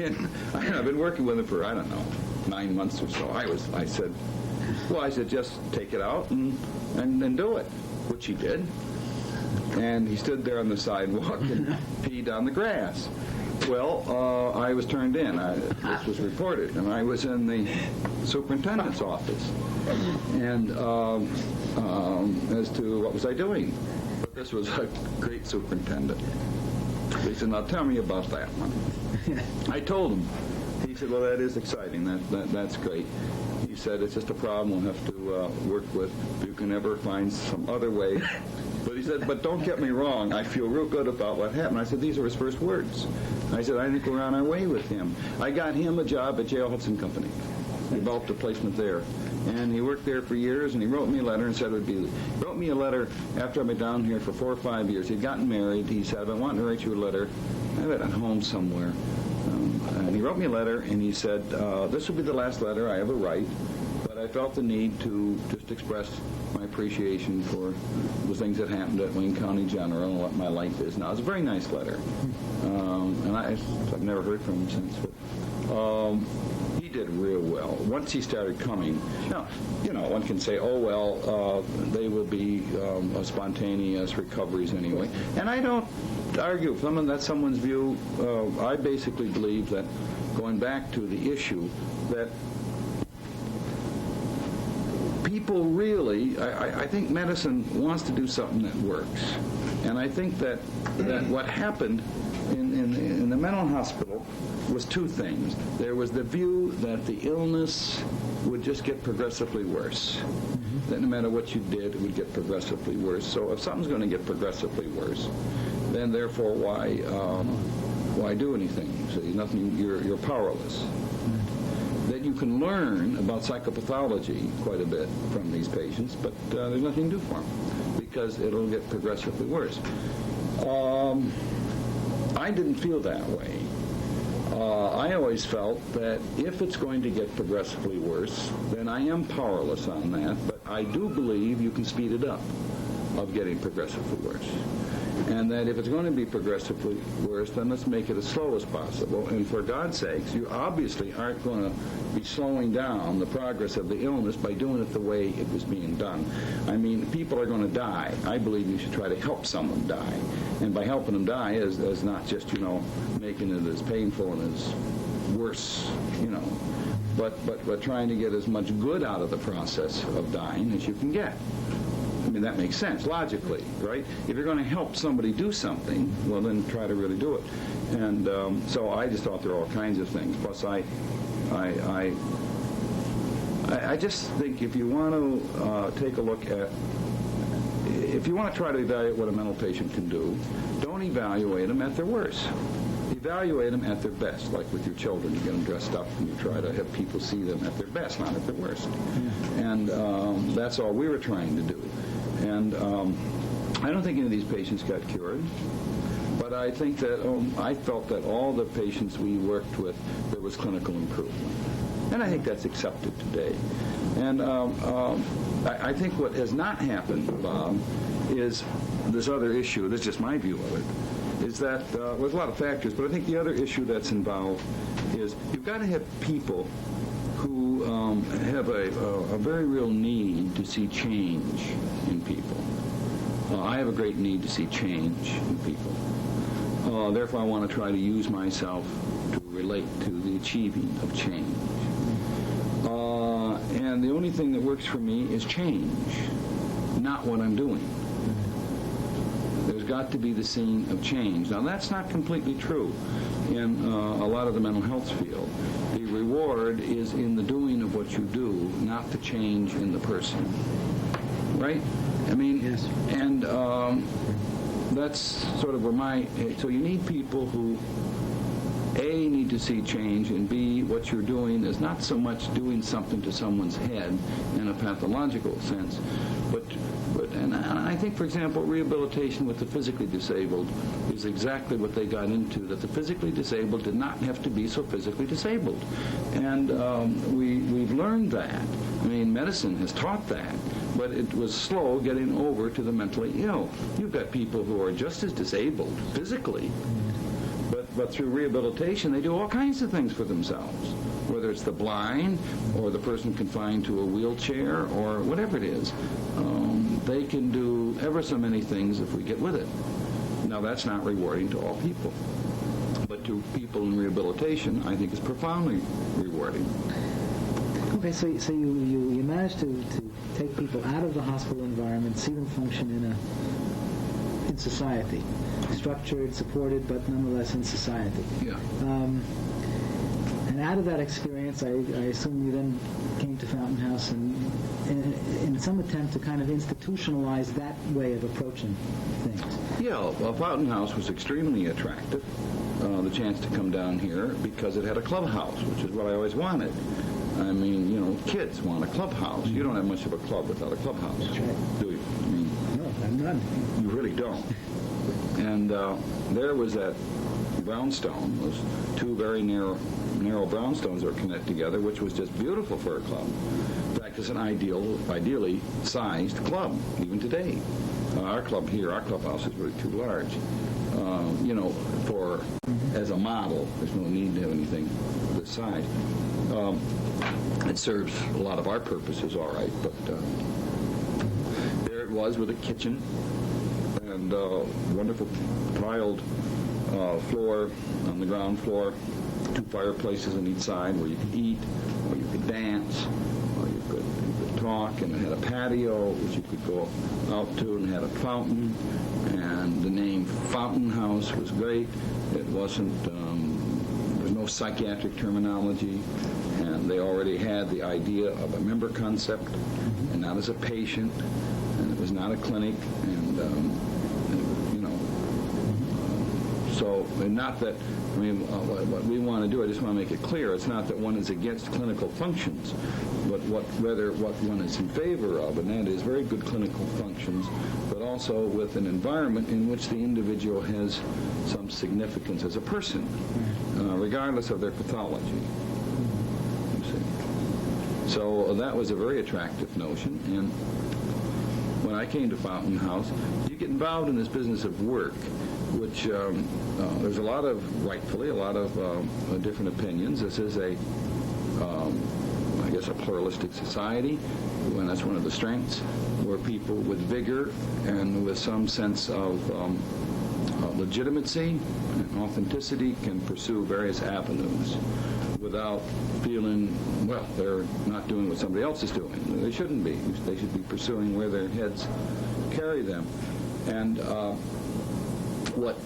And I've been working with him for, I don't know, 9 months or so. I said, just take it out and do it, which he did. And he stood there on the sidewalk and peed on the grass. Well, I was turned in. This was reported, and I was in the superintendent's office. And as to what was I doing? But this was a great superintendent. He said, "Now tell me about that one." I told him. He said, "Well, that is exciting. That's great." He said, "It's just a problem we'll have to work with. If you can ever find some other way." But he said, "But don't get me wrong. I feel real good about what happened." I said, "These are his first words." I said, "I think we're on our way with him." I got him a job at J.L. Hudson Company. Developed a placement there. And he worked there for years, and he wrote me a letter and said it would be... He wrote me a letter after I'd been down here for 4 or 5 years. He'd gotten married. He said, "I want to write you a letter." I have it at home somewhere. And he wrote me a letter, and he said, "This will be the last letter I ever write, but I felt the need to just express my appreciation for the things that happened at Wayne County General and what my life is now." It's a very nice letter. And I've never heard from him since. But, he did real well. Once he started coming, now, one can say, "Oh, well, they will be spontaneous recoveries anyway." And I don't argue with them, that's someone's view. I basically believe that, going back to the issue, that people really, I think medicine wants to do something that works. And I think that what happened in the mental hospital was 2 things. There was the view that the illness would just get progressively worse. That no matter what you did, it would get progressively worse. So if something's going to get progressively worse, then therefore why do anything? So nothing. You're powerless. That you can learn about psychopathology quite a bit from these patients, but there's nothing to do for them because it'll get progressively worse. I didn't feel that way. I always felt that if it's going to get progressively worse, then I am powerless on that, but I do believe you can speed it up of getting progressively worse. And that if it's going to be progressively worse, then let's make it as slow as possible. And for God's sakes, you obviously aren't going to be slowing down the progress of the illness by doing it the way it was being done. I mean, people are going to die. I believe you should try to help someone die. And by helping them die is not just, making it as painful and as worse, but trying to get as much good out of the process of dying as you can get. I mean, that makes sense, logically, right? If you're going to help somebody do something, well, then try to really do it. And so I just thought there were all kinds of things. Plus, I just think if you want to take a look at, if you want to try to evaluate what a mental patient can do, don't evaluate them at their worst. Evaluate them at their best, like with your children. You get them dressed up and you try to have people see them at their best, not at their worst. Yeah. And that's all we were trying to do. And I don't think any of these patients got cured, but I think that I felt that all the patients we worked with, there was clinical improvement. And I think that's accepted today. And I think what has not happened, Bob, is this other issue, this is just my view of it, is that there's a lot of factors, but I think the other issue that's involved is you've got to have people who have a very real need to see change in people. I have a great need to see change in people. Therefore, I want to try to use myself to relate to the achieving of change. And the only thing that works for me is change, not what I'm doing. There's got to be the scene of change. Now, that's not completely true in a lot of the mental health field. The reward is in the doing of what you do, not the change in the person. Right? I mean, yes. And that's sort of where so you need people who, A, need to see change, and B, what you're doing is not so much doing something to someone's head in a pathological sense, and I think, for example, rehabilitation with the physically disabled is exactly what they got into, that the physically disabled did not have to be so physically disabled. And we've learned that. I mean, medicine has taught that, but it was slow getting over to the mentally ill. You've got people who are just as disabled physically, but through rehabilitation, they do all kinds of things for themselves, whether it's the blind or the person confined to a wheelchair or whatever it is. They can do ever so many things if we get with it. Now, that's not rewarding to all people, but to people in rehabilitation, I think it's profoundly rewarding. Okay, so you managed to take people out of the hospital environment, see them function in society, structured, supported, but nonetheless in society. Yeah. And out of that experience, I assume you then came to Fountain House and in some attempt to kind of institutionalize that way of approaching things. Yeah, well, Fountain House was extremely attractive, the chance to come down here, because it had a clubhouse, which is what I always wanted. I mean, kids want a clubhouse. You don't have much of a club without a clubhouse. That's right. Do you? I mean, no, I'm not. You really don't. And there was that brownstone, those two very narrow brownstones that were connected together, which was just beautiful for a club. In fact, it's an ideally sized club, even today. Our club here, our clubhouse is really too large. As a model, there's no need to have anything this size. It serves a lot of our purposes all right, but there it was with a kitchen and wonderful tiled floor on the ground floor, two fireplaces on each side where you could eat, or you could dance, or you could talk, and it had a patio which you could go out to, and had a fountain, and the name Fountain House was great. It wasn't, there was no psychiatric terminology, and they already had the idea of a member concept, and not as a patient, and it was not a clinic, and so, and not that, I mean, what we want to do, I just want to make it clear, it's not that one is against clinical functions, but rather what one is in favor of, and that is very good clinical functions, but also with an environment in which the individual has some significance as a person, regardless of their pathology. You see. So that was a very attractive notion, and when I came to Fountain House, you get involved in this business of work, which there's a lot of, rightfully, a lot of different opinions. This is a pluralistic society, and that's one of the strengths, where people with vigor and with some sense of legitimacy and authenticity can pursue various avenues without feeling, well, they're not doing what somebody else is doing. They shouldn't be. They should be pursuing where their heads carry them. And what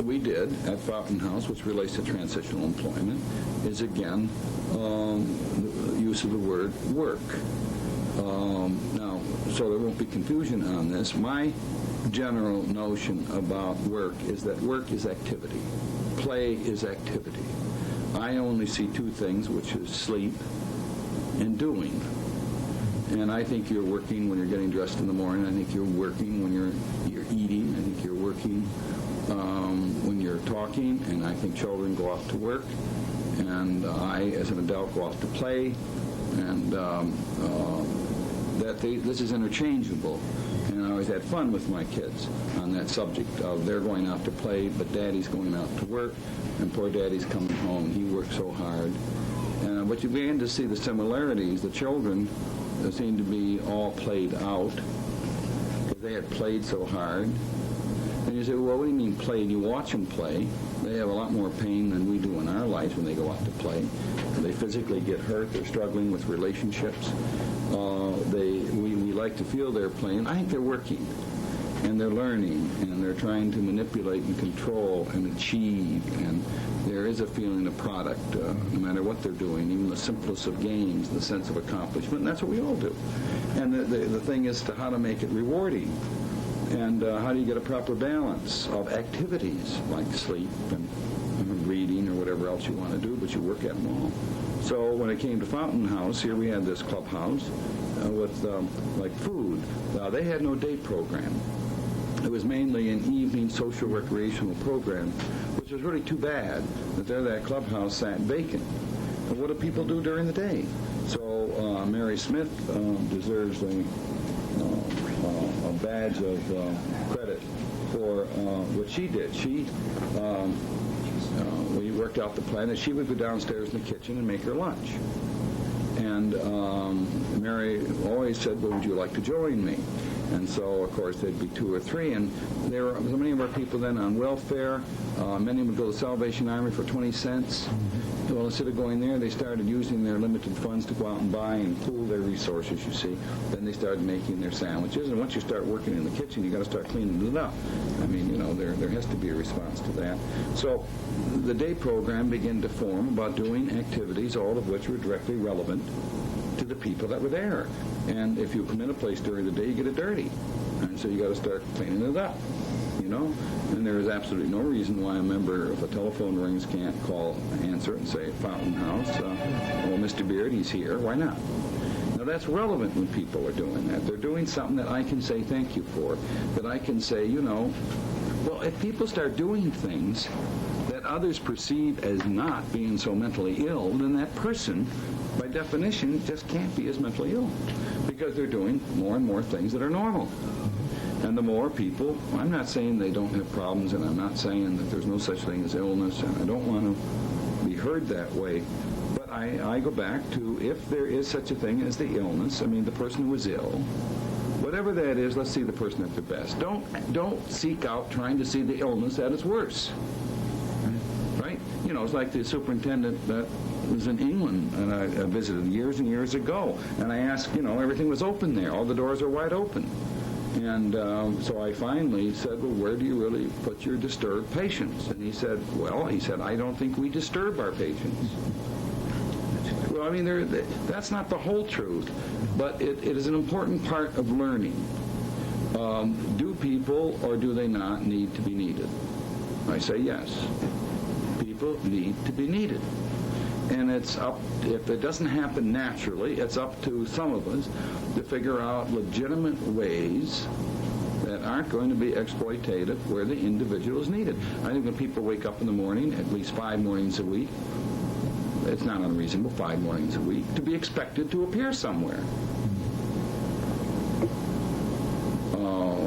we did at Fountain House, which relates to transitional employment, is again the use of the word work. Now, so there won't be confusion on this. My general notion about work is that work is activity. Play is activity. I only see two things, which is sleep and doing. And I think you're working when you're getting dressed in the morning. I think you're working when you're eating. I think you're working when you're talking. And I think children go off to work. And I, as an adult, go off to play. And this is interchangeable. And I always had fun with my kids on that subject of they're going out to play, but Daddy's going out to work, and poor Daddy's coming home. He works so hard. But you begin to see the similarities. The children seem to be all played out because they had played so hard. And you say, well, what do you mean played? You watch them play. They have a lot more pain than we do in our lives when they go out to play. They physically get hurt. They're struggling with relationships. We like to feel they're playing. I think they're working, and they're learning, and they're trying to manipulate and control and achieve, and there is a feeling of product, no matter what they're doing, even the simplest of games, the sense of accomplishment, and that's what we all do. And the thing is to how to make it rewarding, and how do you get a proper balance of activities like sleep and reading or whatever else you want to do, but you work at them all. So when it came to Fountain House, here we had this clubhouse with like food. They had no day program. It was mainly an evening social recreational program, which was really too bad that that clubhouse sat vacant. And what do people do during the day? So Mary Smith deserves a badge of credit for what she did. We worked out the plan that she would go downstairs in the kitchen and make her lunch. And Mary always said, well, would you like to join me? And so, of course, there'd be 2 or 3. And there were so many of our people then on welfare. Many would go to the Salvation Army for 20 cents. Well, instead of going there, they started using their limited funds to go out and buy and pool their resources, you see. Then they started making their sandwiches. And once you start working in the kitchen, you got to start cleaning it up. I mean, you know, there has to be a response to that. So the day program began to form about doing activities, all of which were directly relevant to the people that were there. And if you come in a place during the day, you get it dirty. And so you got to start cleaning it up, you know. And there is absolutely no reason why a member, if a telephone rings, can't answer it and say, Fountain House, well, Mr. Beard, he's here. Why not? Now, that's relevant when people are doing that. They're doing something that I can say thank you for, that I can say, you know, well, if people start doing things that others perceive as not being so mentally ill, then that person, by definition, just can't be as mentally ill because they're doing more and more things that are normal. And the more people, I'm not saying they don't have problems, and I'm not saying that there's no such thing as illness, and I don't want to be heard that way, but I go back to if there is such a thing as the illness, I mean, the person who is ill, whatever that is, let's see the person at their best. Don't seek out trying to see the illness at its worst. Right? You know, it's like the superintendent that was in England, and I visited years and years ago, and I asked, you know, everything was open there. All the doors are wide open. And so I finally said, well, where do you really put your disturbed patients? And he said, I don't think we disturb our patients. Well, I mean, that's not the whole truth, but it is an important part of learning. Do people or do they not need to be needed? I say yes. People need to be needed. And it's up, if it doesn't happen naturally, it's up to some of us to figure out legitimate ways that aren't going to be exploitative where the individual is needed. I think when people wake up in the morning, at least 5 mornings a week, it's not unreasonable, 5 mornings a week, to be expected to appear somewhere.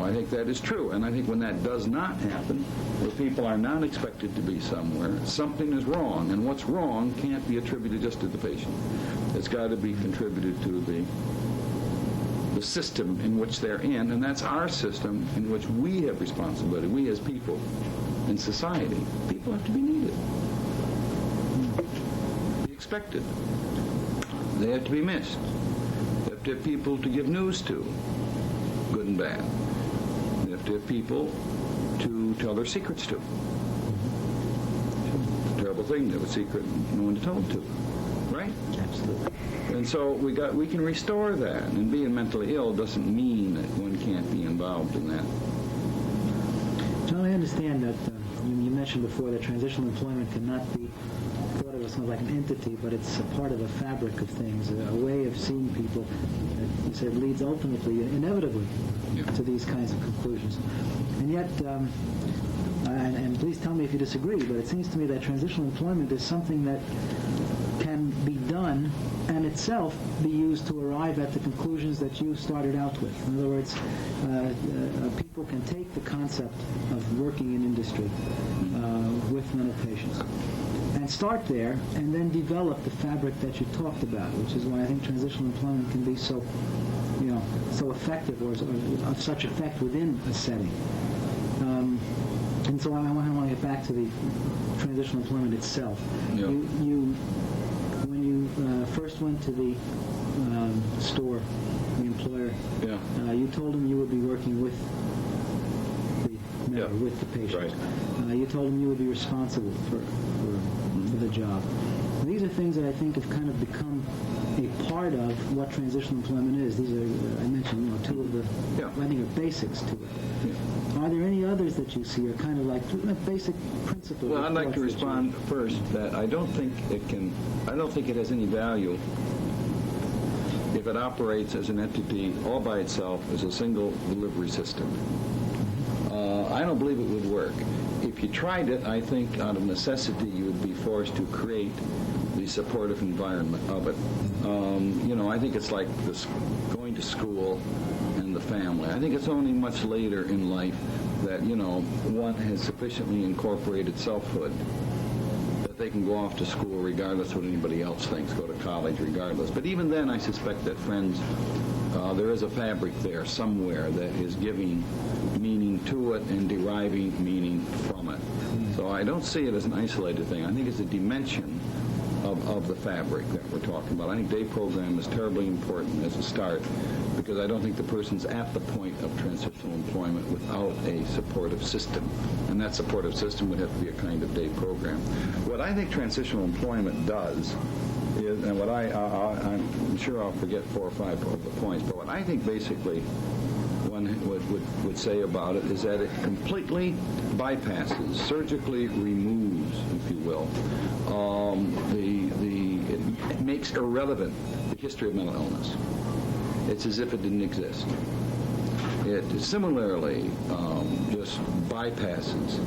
I think that is true. And I think when that does not happen, where people are not expected to be somewhere, something is wrong. And what's wrong can't be attributed just to the patient. It's got to be contributed to the system in which they're in, and that's our system in which we have responsibility. We as people in society, people have to be needed, be expected. They have to be missed. They have to have people to give news to, good and bad. They have to have people to tell their secrets to. It's a terrible thing to have a secret and no one to tell it to, right? Absolutely. And so we can restore that. And being mentally ill doesn't mean that one can't be involved in that. John, I understand that you mentioned before that transitional employment cannot be thought of as like an entity, but it's a part of a fabric of things, a way of seeing people that you said leads ultimately, inevitably, to these kinds of conclusions. And yet, and please tell me if you disagree, but it seems to me that transitional employment is something that can be done and itself be used to arrive at the conclusions that you started out with. In other words, people can take the concept of working in industry with mental patients and start there and then develop the fabric that you talked about, which is why I think transitional employment can be so effective or of such effect within a setting. And so I want to get back to the transitional employment itself. Yeah. When you first went to the store, the employer, you told him you would be working with the member, with the patient. Right. You told him you would be responsible for the job. And these are things that I think have kind of become a part of what transitional employment is. These are, I mentioned, two of the, I think, are basics to it. Yeah. Are there any others that you see are kind of like basic principles? Well, I'd like to respond first that I don't think it has any value if it operates as an entity all by itself as a single delivery system. I don't believe it would work. If you tried it, I think out of necessity you would be forced to create the supportive environment of it. I think it's like this going to school and the family. I think it's only much later in life that, one has sufficiently incorporated selfhood that they can go off to school regardless of what anybody else thinks, go to college regardless. But even then, I suspect that, friends, there is a fabric there somewhere that is giving meaning to it and deriving meaning from it. So I don't see it as an isolated thing. I think it's a dimension of the fabric that we're talking about. I think day program is terribly important as a start because I don't think the person's at the point of transitional employment without a supportive system. And that supportive system would have to be a kind of day program. What I think transitional employment does is, and what I'm sure I'll forget 4 or 5 of the points, but what I think basically one would say about it is that it completely bypasses, surgically removes, if you will, it makes irrelevant the history of mental illness. It's as if it didn't exist. It similarly just bypasses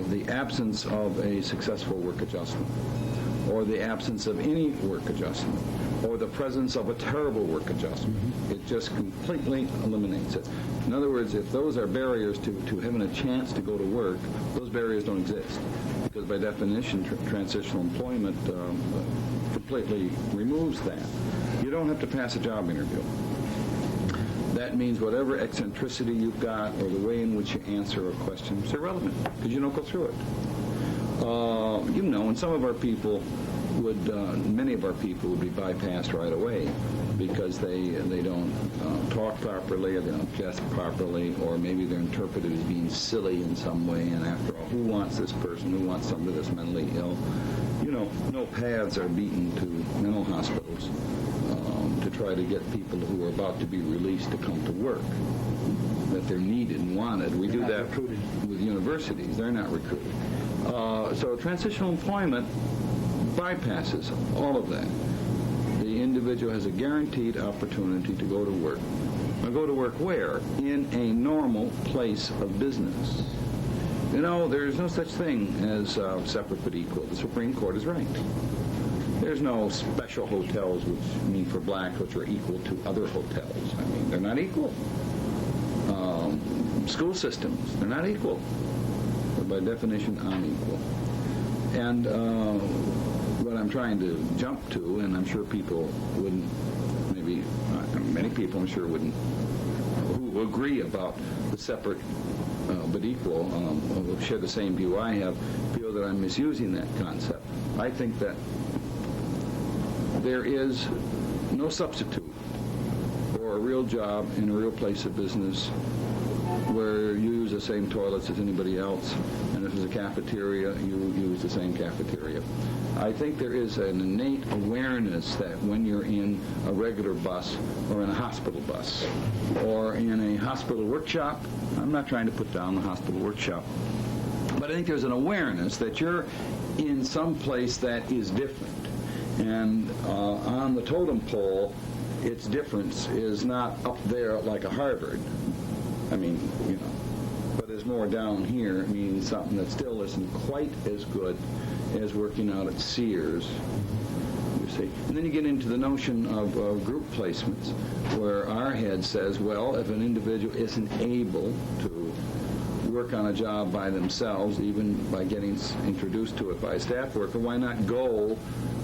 the absence of a successful work adjustment, or the absence of any work adjustment, or the presence of a terrible work adjustment. It just completely eliminates it. In other words, if those are barriers to having a chance to go to work, those barriers don't exist. Because by definition, transitional employment completely removes that. You don't have to pass a job interview. That means whatever eccentricity you've got or the way in which you answer a question is irrelevant because you don't go through it. And some of our people many of our people would be bypassed right away because they don't talk properly, or they don't guess properly, or maybe they're interpreted as being silly in some way. And after all, who wants this person? Who wants somebody that's mentally ill? No paths are beaten to mental hospitals to try to get people who are about to be released to come to work, that they're needed and wanted. We do that with universities. They're not recruited. So transitional employment bypasses all of that. The individual has a guaranteed opportunity to go to work. Now, go to work where? In a normal place of business. There's no such thing as separate but equal. The Supreme Court is right. there's no special hotels, which mean for blacks, which are equal to other hotels. I mean, they're not equal. School systems, they're not equal. They're by definition unequal. And what I'm trying to jump to, and I'm sure people wouldn't, maybe many people I'm sure wouldn't, who agree about the separate but equal, who share the same view I have, feel that I'm misusing that concept. I think that there is no substitute for a real job in a real place of business where you use the same toilets as anybody else, and if there's a cafeteria, you use the same cafeteria. I think there is an innate awareness that when you're in a regular bus or in a hospital bus or in a hospital workshop, I'm not trying to put down the hospital workshop, but I think there's an awareness that you're in some place that is different. And on the totem pole, its difference is not up there like a Harvard. I mean, but is more down here, meaning something that still isn't quite as good as working out at Sears, you see. And then you get into the notion of group placements, where our head says, well, if an individual isn't able to work on a job by themselves, even by getting introduced to it by a staff worker, why not go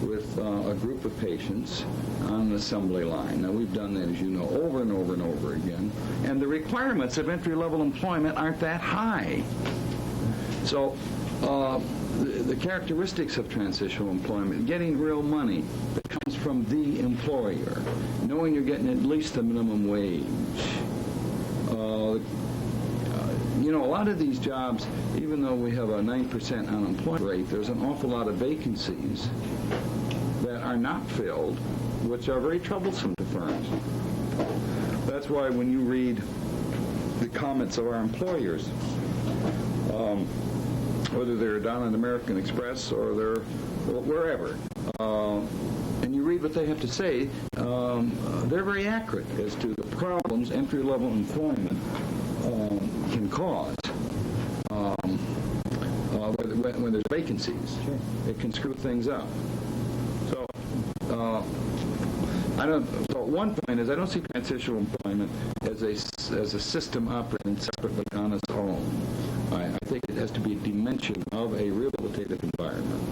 with a group of patients on an assembly line? Now, we've done that, as you know, over and over and over again, and the requirements of entry-level employment aren't that high. So the characteristics of transitional employment, getting real money that comes from the employer, knowing you're getting at least the minimum wage, a lot of these jobs, even though we have a 9% unemployment rate, there's an awful lot of vacancies that are not filled, which are very troublesome to firms. That's why when you read the comments of our employers, whether they're down at American Express or they're wherever, and you read what they have to say, they're very accurate as to the problems entry-level employment can cause when there's vacancies. Sure. It can screw things up. So, So one point is I don't see transitional employment as a system operating separately on its own. I think it has to be a dimension of a rehabilitative environment.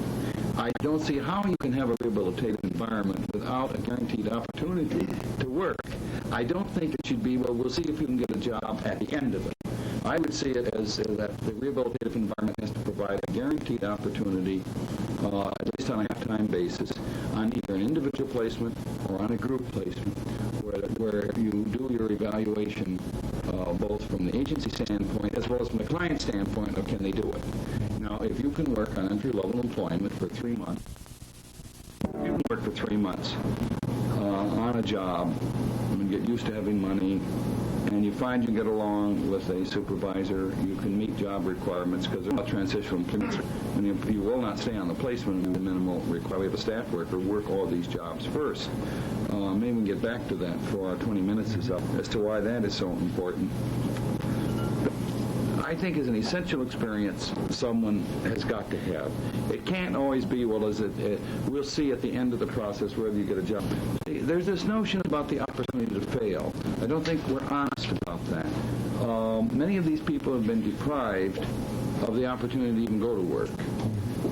I don't see how you can have a rehabilitative environment without a guaranteed opportunity to work. I don't think it should be, well, we'll see if you can get a job at the end of it. I would see it as that the rehabilitative environment has to provide a guaranteed opportunity, at least on a half-time basis, on either an individual placement or on a group placement, where you do your evaluation both from the agency standpoint as well as from the client standpoint of can they do it. Now, if you can work on entry-level employment for 3 months, you can work for 3 months on a job and get used to having money, and you find you get along with a supervisor, you can meet job requirements, because they're not transitional employment, and you will not stay on the placement with the minimal requirement. We have a staff worker work all these jobs first. Maybe we can get back to that before our 20 minutes is up, as to why that is so important. I think is an essential experience someone has got to have. It can't always be, well, we'll see at the end of the process whether you get a job. See, there's this notion about the opportunity to fail. I don't think we're honest about that. Many of these people have been deprived of the opportunity to even go to work.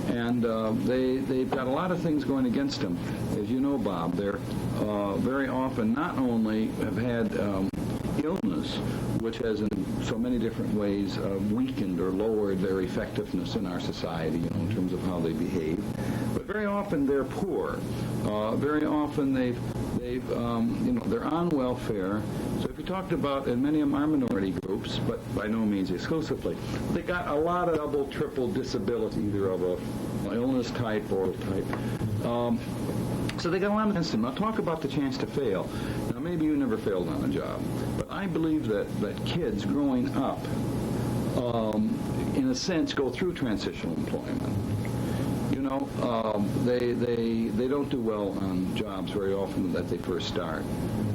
And they've got a lot of things going against them. As you know, Bob, they're very often not only have had illness, which has in so many different ways weakened or lowered their effectiveness in our society, in terms of how they behave. But very often they're poor. Very often they're on welfare. So if you talked about, and many of them are minority groups, but by no means exclusively, they got a lot of double, triple disability, either of a illness type or type. So they got a lot against them. Now talk about the chance to fail. Now maybe you never failed on a job, but I believe that kids growing up, in a sense, go through transitional employment. they don't do well on jobs very often that they first start.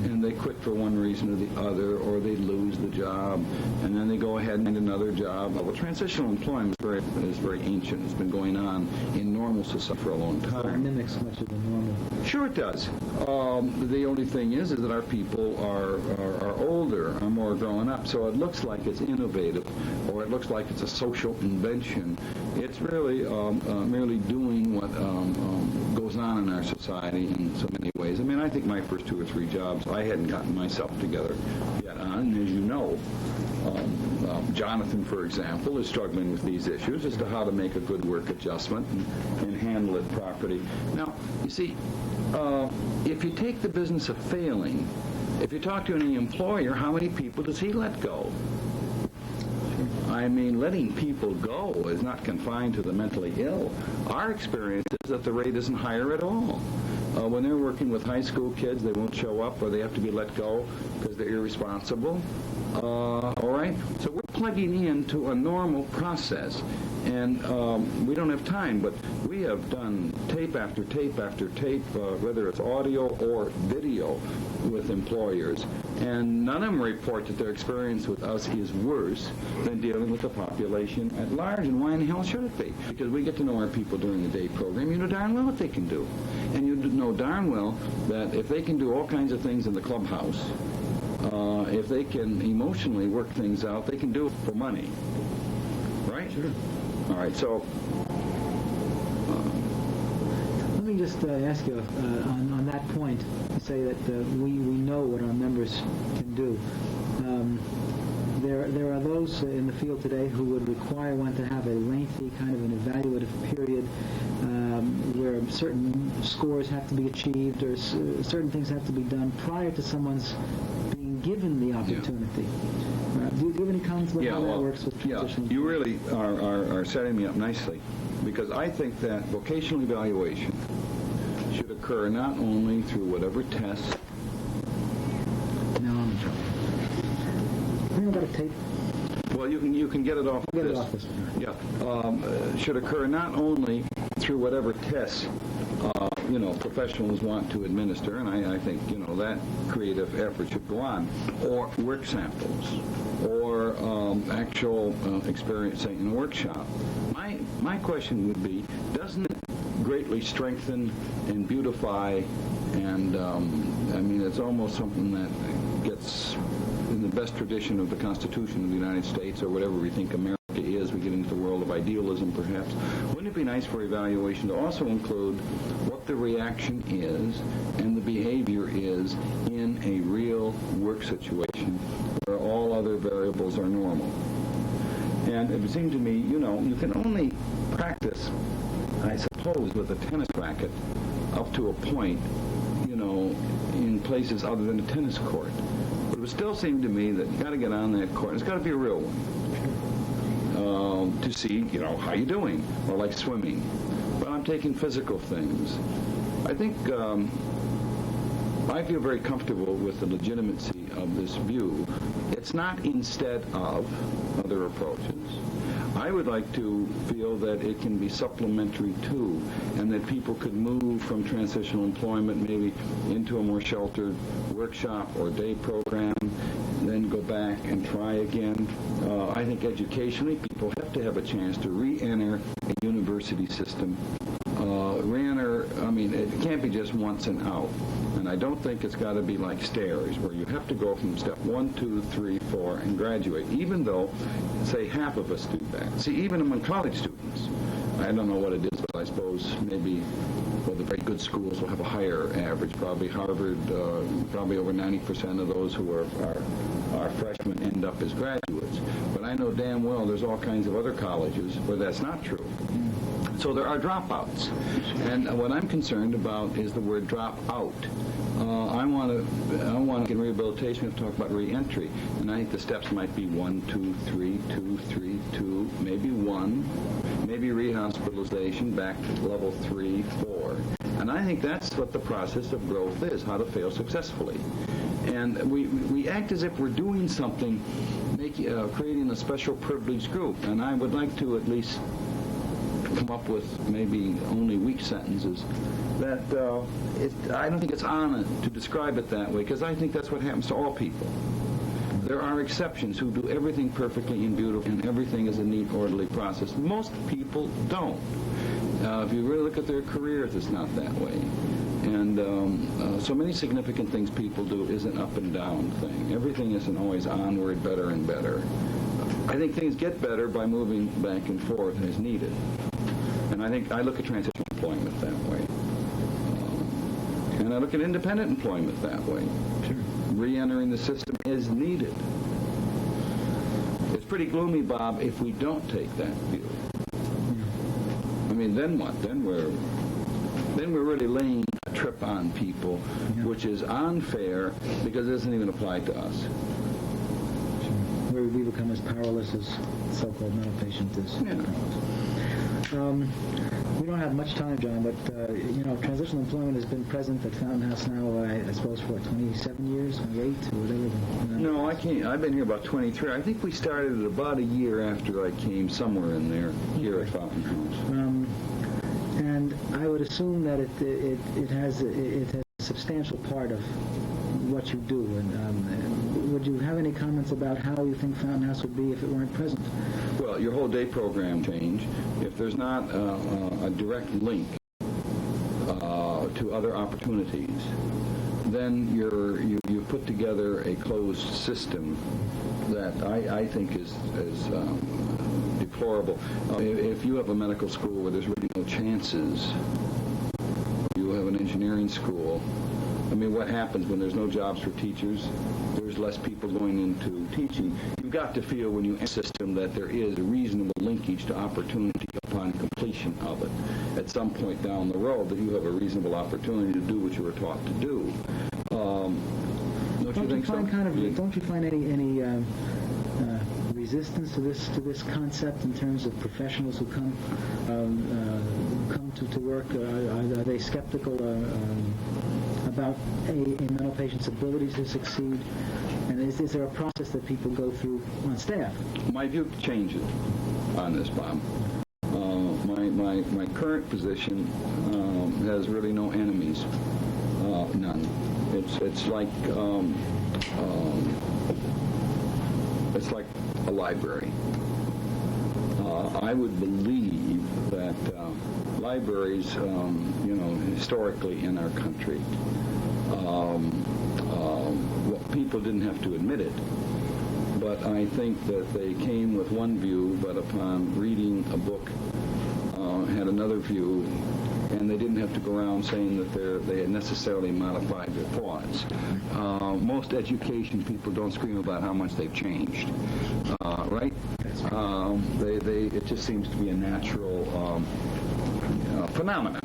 And they quit for one reason or the other, or they lose the job, and then they go ahead and find another job. Well, transitional employment is very ancient. It's been going on in normal society for a long time. So it mimics much of the normal. Sure it does. The only thing is that our people are older, are more grown up, so it looks like it's innovative, or it looks like it's a social invention. It's really merely doing what goes on in our society in so many ways. I mean, I think my first 2 or 3 jobs, I hadn't gotten myself together yet on, and as you know, Jonathan, for example, is struggling with these issues as to how to make a good work adjustment and handle it properly. Now, you see, if you take the business of failing, if you talk to any employer, how many people does he let go? I mean, letting people go is not confined to the mentally ill. Our experience is that the rate isn't higher at all. When they're working with high school kids, they won't show up or they have to be let go because they're irresponsible. All right? So we're plugging into a normal process. And we don't have time, but we have done tape after tape after tape, whether it's audio or video, with employers. And none of them report that their experience with us is worse than dealing with the population at large. And why in the hell should it be? Because we get to know our people during the day program. You know darn well what they can do. And you know darn well that if they can do all kinds of things in the clubhouse, if they can emotionally work things out, they can do it for money. Right? Sure. All right, so... Let me just ask you, on that point, you say that we know what our members can do. There are those in the field today who would require one to have a lengthy kind of an evaluative period where certain scores have to be achieved or certain things have to be done prior to someone's being given the opportunity. Do you have any comments about how that works with transition? Yeah, you really are setting me up nicely, because I think that vocational evaluation should occur not only through whatever tests. No, I'm in trouble. I think I've got a tape. Well, you can get it off I'll get this. it off this one. Yeah, should occur not only through whatever tests professionals want to administer, and I think that creative effort should go on, or work samples, or actual experiencing in a workshop. My question would be, doesn't it greatly strengthen and beautify, and I mean, it's almost something that gets in the best tradition of the Constitution of the United States, or whatever we think America is. We get into the world of idealism, perhaps. Wouldn't it be nice for evaluation to also include what the reaction is and the behavior is in a real work situation where all other variables are normal? And it would seem to me, you can only practice, I suppose, with a tennis racket up to a point, in places other than a tennis court. But it would still seem to me that you got to get on that court. It's got to be a real one to see, how you doing, or like swimming. But I'm taking physical things. I think I feel very comfortable with the legitimacy of this view. It's not instead of other approaches. I would like to feel that it can be supplementary to, and that people could move from transitional employment maybe into a more sheltered workshop or day program, then go back and try again. I think educationally people have to have a chance to re-enter a university system. It can't be just once and out. And I don't think it's got to be like stairs, where you have to go from step 1, 2, 3, 4 and graduate, even though, say, half of us do that. See, even among college students, I don't know what it is, but I suppose maybe the very good schools will have a higher average. Probably Harvard, probably over 90% of those who are freshmen end up as graduates. But I know damn well there's all kinds of other colleges where that's not true. So there are dropouts. And what I'm concerned about is the word drop out. I want to, in rehabilitation, we have to talk about re-entry. And I think the steps might be 1, 2, 3, 2, 3, 2, maybe 1, maybe rehospitalization back to level 3, 4. And I think that's what the process of growth is, how to fail successfully. And we act as if we're doing something, creating a special privileged group. And I would like to at least come up with maybe only weak sentences, that I don't think it's honest to describe it that way, because I think that's what happens to all people. There are exceptions who do everything perfectly and beautifully, and everything is a neat, orderly process. Most people don't. If you really look at their careers, it's not that way. And so many significant things people do is an up and down thing. Everything isn't always onward, better and better. I think things get better by moving back and forth as needed. And I think I look at transitional employment that way. And I look at independent employment that way. Sure. Re-entering the system as needed. It's pretty gloomy, Bob, if we don't take that view. I mean, then what? Then we're really laying a trip on people, which is unfair because it doesn't even apply to us. Where we become as powerless as so-called mental patient is. Yeah. We don't have much time, John, but transitional employment has been present at Fountain House now, I suppose, for 27 years, 28, or whatever. No, I can't. I've been here about 23. I think we started it about a year after I came, somewhere in there, here at Fountain House. And I would assume that it has a substantial part of what you do. And would you have any comments about how you think Fountain House would be if it weren't present? Well, your whole day program change. If there's not a direct link to other opportunities, then you've put together a closed system that I think is deplorable. If you have a medical school where there's really no chances, or you have an engineering school, I mean, what happens when there's no jobs for teachers? There's less people going into teaching. You've got to feel when you enter a system that there is a reasonable linkage to opportunity upon completion of it. At some point down the road, that you have a reasonable opportunity to do what you were taught to do. Don't you think so? Don't you find any resistance to this concept in terms of professionals who come to work? Are they skeptical about a mental patient's ability to succeed? And is there a process that people go through on staff? My view changes on this, Bob. My current position has really no enemies, none. It's like a library. I would believe that libraries, historically in our country, people didn't have to admit it, but I think that they came with one view, but upon reading a book, had another view, and they didn't have to go around saying that they had necessarily modified their thoughts. Most education people don't scream about how much they've changed, right? It just seems to be a natural phenomenon.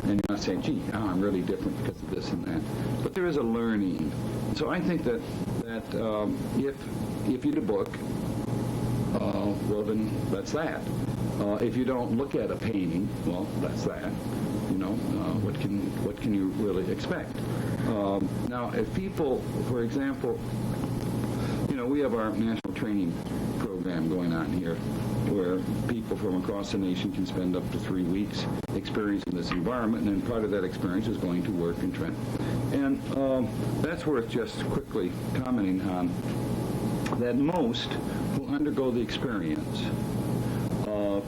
And you're not saying, gee, I'm really different because of this and that. But there is a learning. So I think that if you read a book, well, then that's that. If you don't look at a painting, well, that's that. What can you really expect? Now, if people, for example, we have our national training program going on here, where people from across the nation can spend up to 3 weeks experiencing this environment, and then part of that experience is going to work in Trent. And that's worth just quickly commenting on, that most who undergo the experience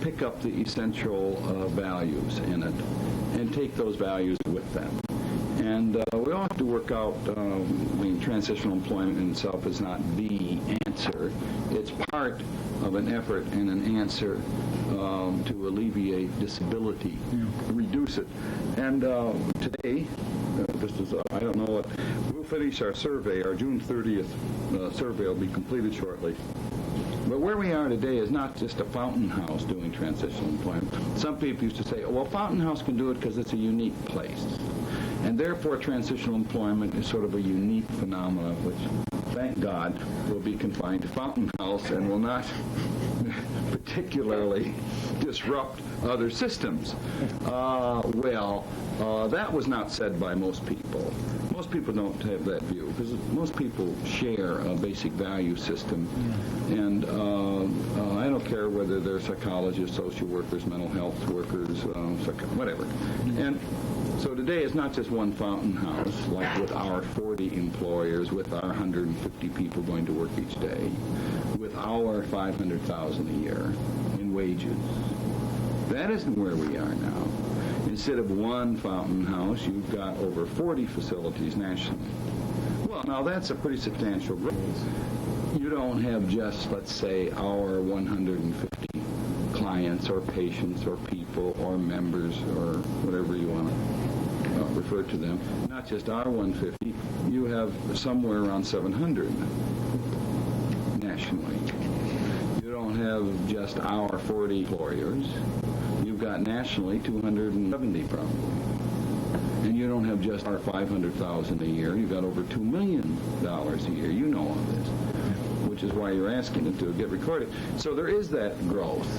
pick up the essential values in it and take those values with them. And we all have to work out, transitional employment in itself is not the answer. It's part of an effort and an answer to alleviate disability, reduce it. And today, I don't know what, we'll finish our survey. Our June 30th survey will be completed shortly. But where we are today is not just a Fountain House doing transitional employment. Some people used to say, well, Fountain House can do it because it's a unique place. And therefore, transitional employment is sort of a unique phenomenon, which, thank God, will be confined to Fountain House and will not particularly disrupt other systems. That was not said by most people. Most people don't have that view because most people share a basic value system. And I don't care whether they're psychologists, social workers, mental health workers, whatever. And so today it's not just one fountain house, like with our 40 employers, with our 150 people going to work each day, with our $500,000 a year in wages. That isn't where we are now. Instead of one fountain house, you've got over 40 facilities nationally. Well, now that's a pretty substantial growth. You don't have just, let's say, our 150 clients or patients or people or members or whatever you want to refer to them. Not just our 150. You have somewhere around 700 nationally. You don't have just our 40 employers. You've got nationally 270 probably. And you don't have just our $500,000 a year. You've got over $2 million a year. You know all this, which is why you're asking it to get recorded. So there is that growth.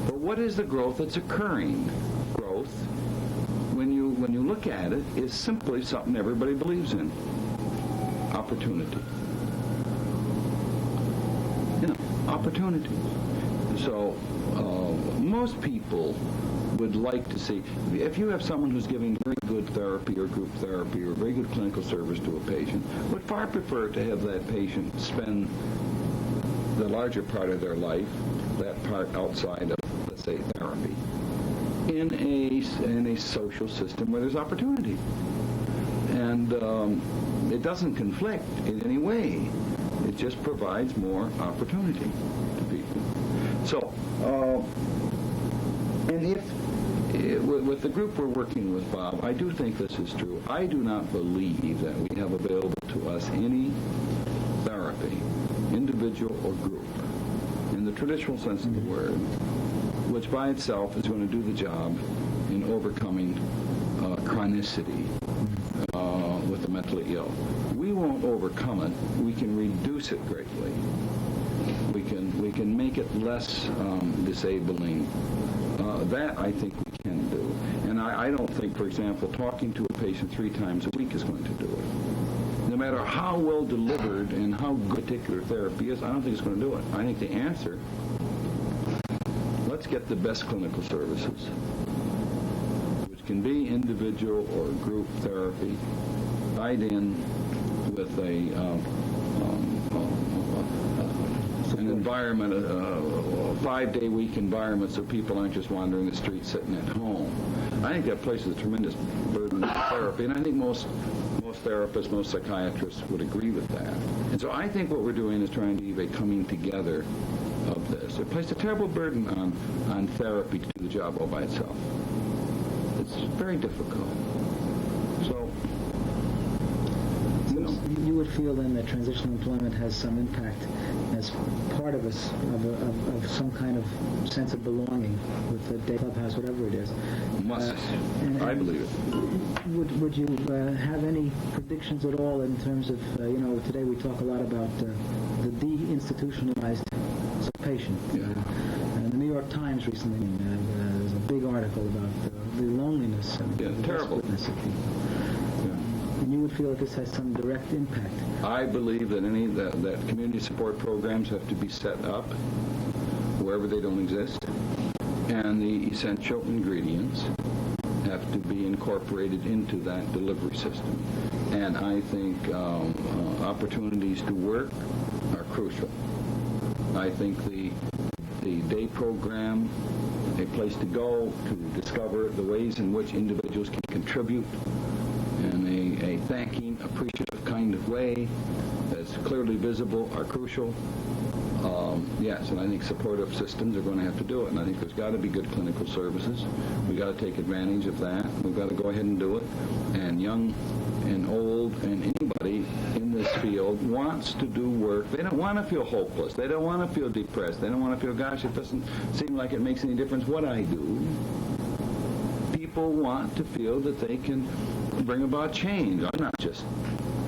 But what is the growth that's occurring? Growth, when you look at it, is simply something everybody believes in. Opportunity. Opportunity. So most people would like to see, if you have someone who's giving very good therapy or group therapy or very good clinical service to a patient, would far prefer to have that patient spend the larger part of their life, that part outside of, let's say, therapy, in a social system where there's opportunity. And it doesn't conflict in any way. It just provides more opportunity to people. So, and if, with the group we're working with, Bob, I do think this is true. I do not believe that we have available to us any therapy, individual or group, in the traditional sense of the word, which by itself is going to do the job in overcoming chronicity with the mentally ill. We won't overcome it. We can reduce it greatly. We can make it less disabling. That I think we can do. And I don't think, for example, talking to a patient 3 times a week is going to do it. No matter how well delivered and how good particular therapy is, I don't think it's going to do it. I think the answer, let's get the best clinical services, which can be individual or group therapy, tied in with an environment, a 5-day-week environment, so people aren't just wandering the streets sitting at home. I think that places a tremendous burden on therapy, and I think most therapists, most psychiatrists would agree with that. And so I think what we're doing is trying to give a coming together of this. It places a terrible burden on therapy to do the job all by itself. It's very difficult. So, you would feel then that transitional employment has some impact as part of us, of some kind of sense of belonging with the day clubhouse, whatever it is. Must. I believe it. Would you have any predictions at all in terms of, today we talk a lot about the deinstitutionalized patient. Yeah. The New York Times recently, there's a big article about the loneliness and the terrible. desperateness of people. And you would feel that this has some direct impact. I believe that that community support programs have to be set up wherever they don't exist, and the essential ingredients have to be incorporated into that delivery system. And I think opportunities to work are crucial. I think the day program, a place to go to discover the ways in which individuals can contribute in a thanking, appreciative kind of way that's clearly visible are crucial. Yes, and I think supportive systems are going to have to do it, and I think there's got to be good clinical services. We've got to take advantage of that. We've got to go ahead and do it. And young and old and anybody in this field wants to do work. They don't want to feel hopeless. They don't want to feel depressed. They don't want to feel, gosh, it doesn't seem like it makes any difference what I do. People want to feel that they can bring about change. I'm not just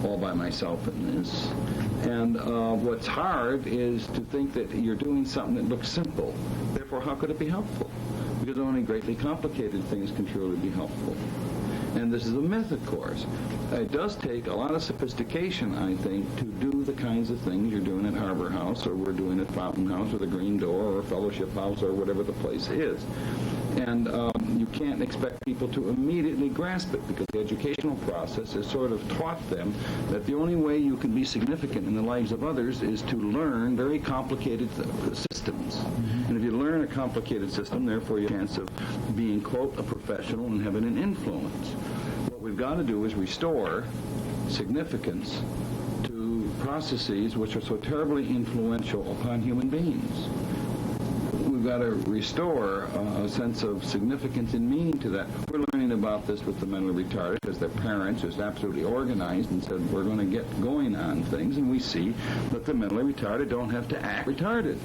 all by myself in this. And what's hard is to think that you're doing something that looks simple. Therefore, how could it be helpful? Because only greatly complicated things can truly be helpful. And this is a myth, of course. It does take a lot of sophistication, I think, to do the kinds of things you're doing at Harbor House, or we're doing at Fountain House, or the Green Door, or Fellowship House, or whatever the place is. And you can't expect people to immediately grasp it, because the educational process has sort of taught them that the only way you can be significant in the lives of others is to learn very complicated systems. And if you learn a complicated system, therefore you have a chance of being, quote, a professional and having an influence. What we've got to do is restore significance to processes which are so terribly influential upon human beings. We've got to restore a sense of significance and meaning to that. We're learning about this with the mentally retarded because their parents just absolutely organized and said, we're going to get going on things, and we see that the mentally retarded don't have to act retarded,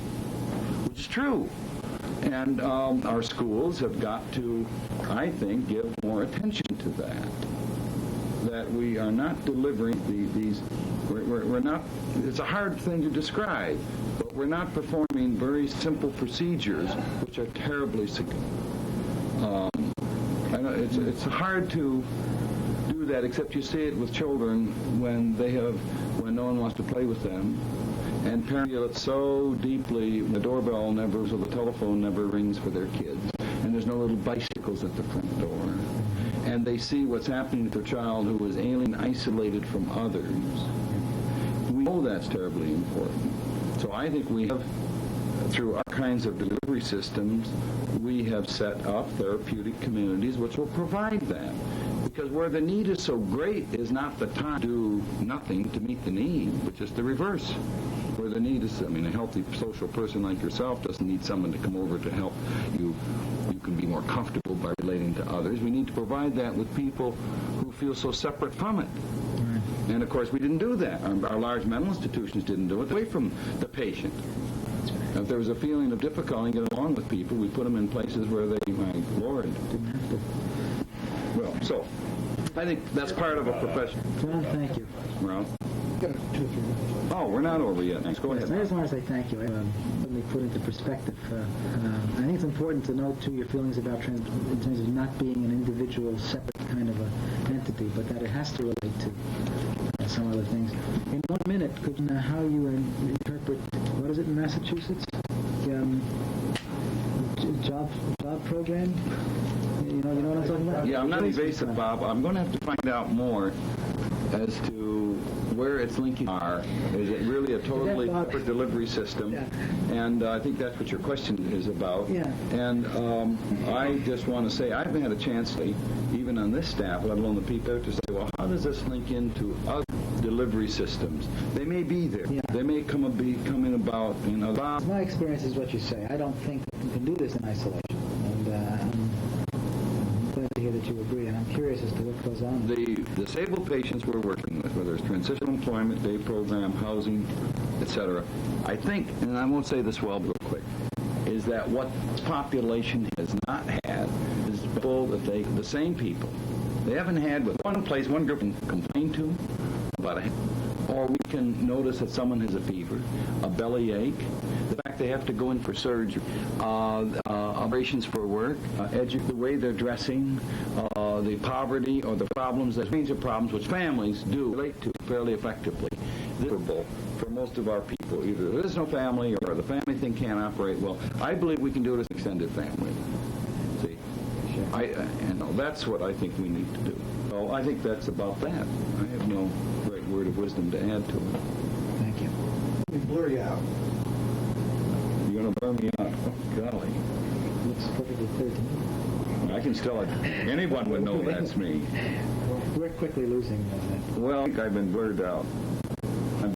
which is true. And our schools have got to, I think, give more attention to that. That we are not delivering these, we're not, it's a hard thing to describe, but we're not performing very simple procedures which are terribly significant. I know it's hard to do that, except you see it with children when no one wants to play with them. And parents feel it so deeply, the doorbell never, or the telephone never rings for their kids, and there's no little bicycles at the front door. And they see what's happening to their child who is alien, isolated from others. We know that's terribly important. So I think we have, through our kinds of delivery systems, we have set up therapeutic communities which will provide that. Because where the need is so great is not the time to do nothing to meet the need, but just the reverse. Where the need is, a healthy social person like yourself doesn't need someone to come over to help you. You can be more comfortable by relating to others. We need to provide that with people who feel so separate from it. Right. And of course, we didn't do that. Our large mental institutions didn't do it. Away from the patient. Right. If there was a feeling of difficulty getting along with people, we put them in places where they, my Lord, didn't have to. Well, so I think that's part of a profession. John, thank you. Well. Oh, we're not over yet. Thanks. Go ahead. I just want to say thank you. Let me put into perspective. I think it's important to note, too, your feelings about in terms of not being an individual, separate kind of a entity, but that it has to relate to some other things. In 1 minute, could you know how you interpret, what is it in Massachusetts? Job program? You know what I'm talking about? Yeah, I'm not evasive, Bob. I'm going to have to find out more as to where its linking are. Is it really a totally separate delivery system? Yeah. And I think that's what your question is about. Yeah. And I just want to say, I haven't had a chance to, even on this staff, let alone the people, to say, well, how does this link into other delivery systems? They may be there. Yeah. They may coming about in other... My experience is what you say. I don't think that you can do this in isolation. And I'm glad to hear that you agree. And I'm curious as to what goes on. The disabled patients we're working with, whether it's Transitional Employment, Day Program, housing, etc., I think, and I won't say this well, but real quick, is that what this population has not had is people that the same people, they haven't had with one place, one group can complain to about it, or we can notice that someone has a fever, a belly ache, the fact they have to go in for surgery, operations for work, the way they're dressing, the poverty or the problems, that range of problems which families do relate to fairly effectively. This is for most of our people. Either there is no family or the family thing can't operate well. I believe we can do it as an extended family. See? And that's what I think we need to do. So I think that's about that. I have no great word of wisdom to add to it. Thank you. Let me blur you out. You're going to blur me out. Oh, golly. Looks perfectly clear to me. I can still, anyone would know that's me. We're quickly losing that. Well, I think I've been blurred out.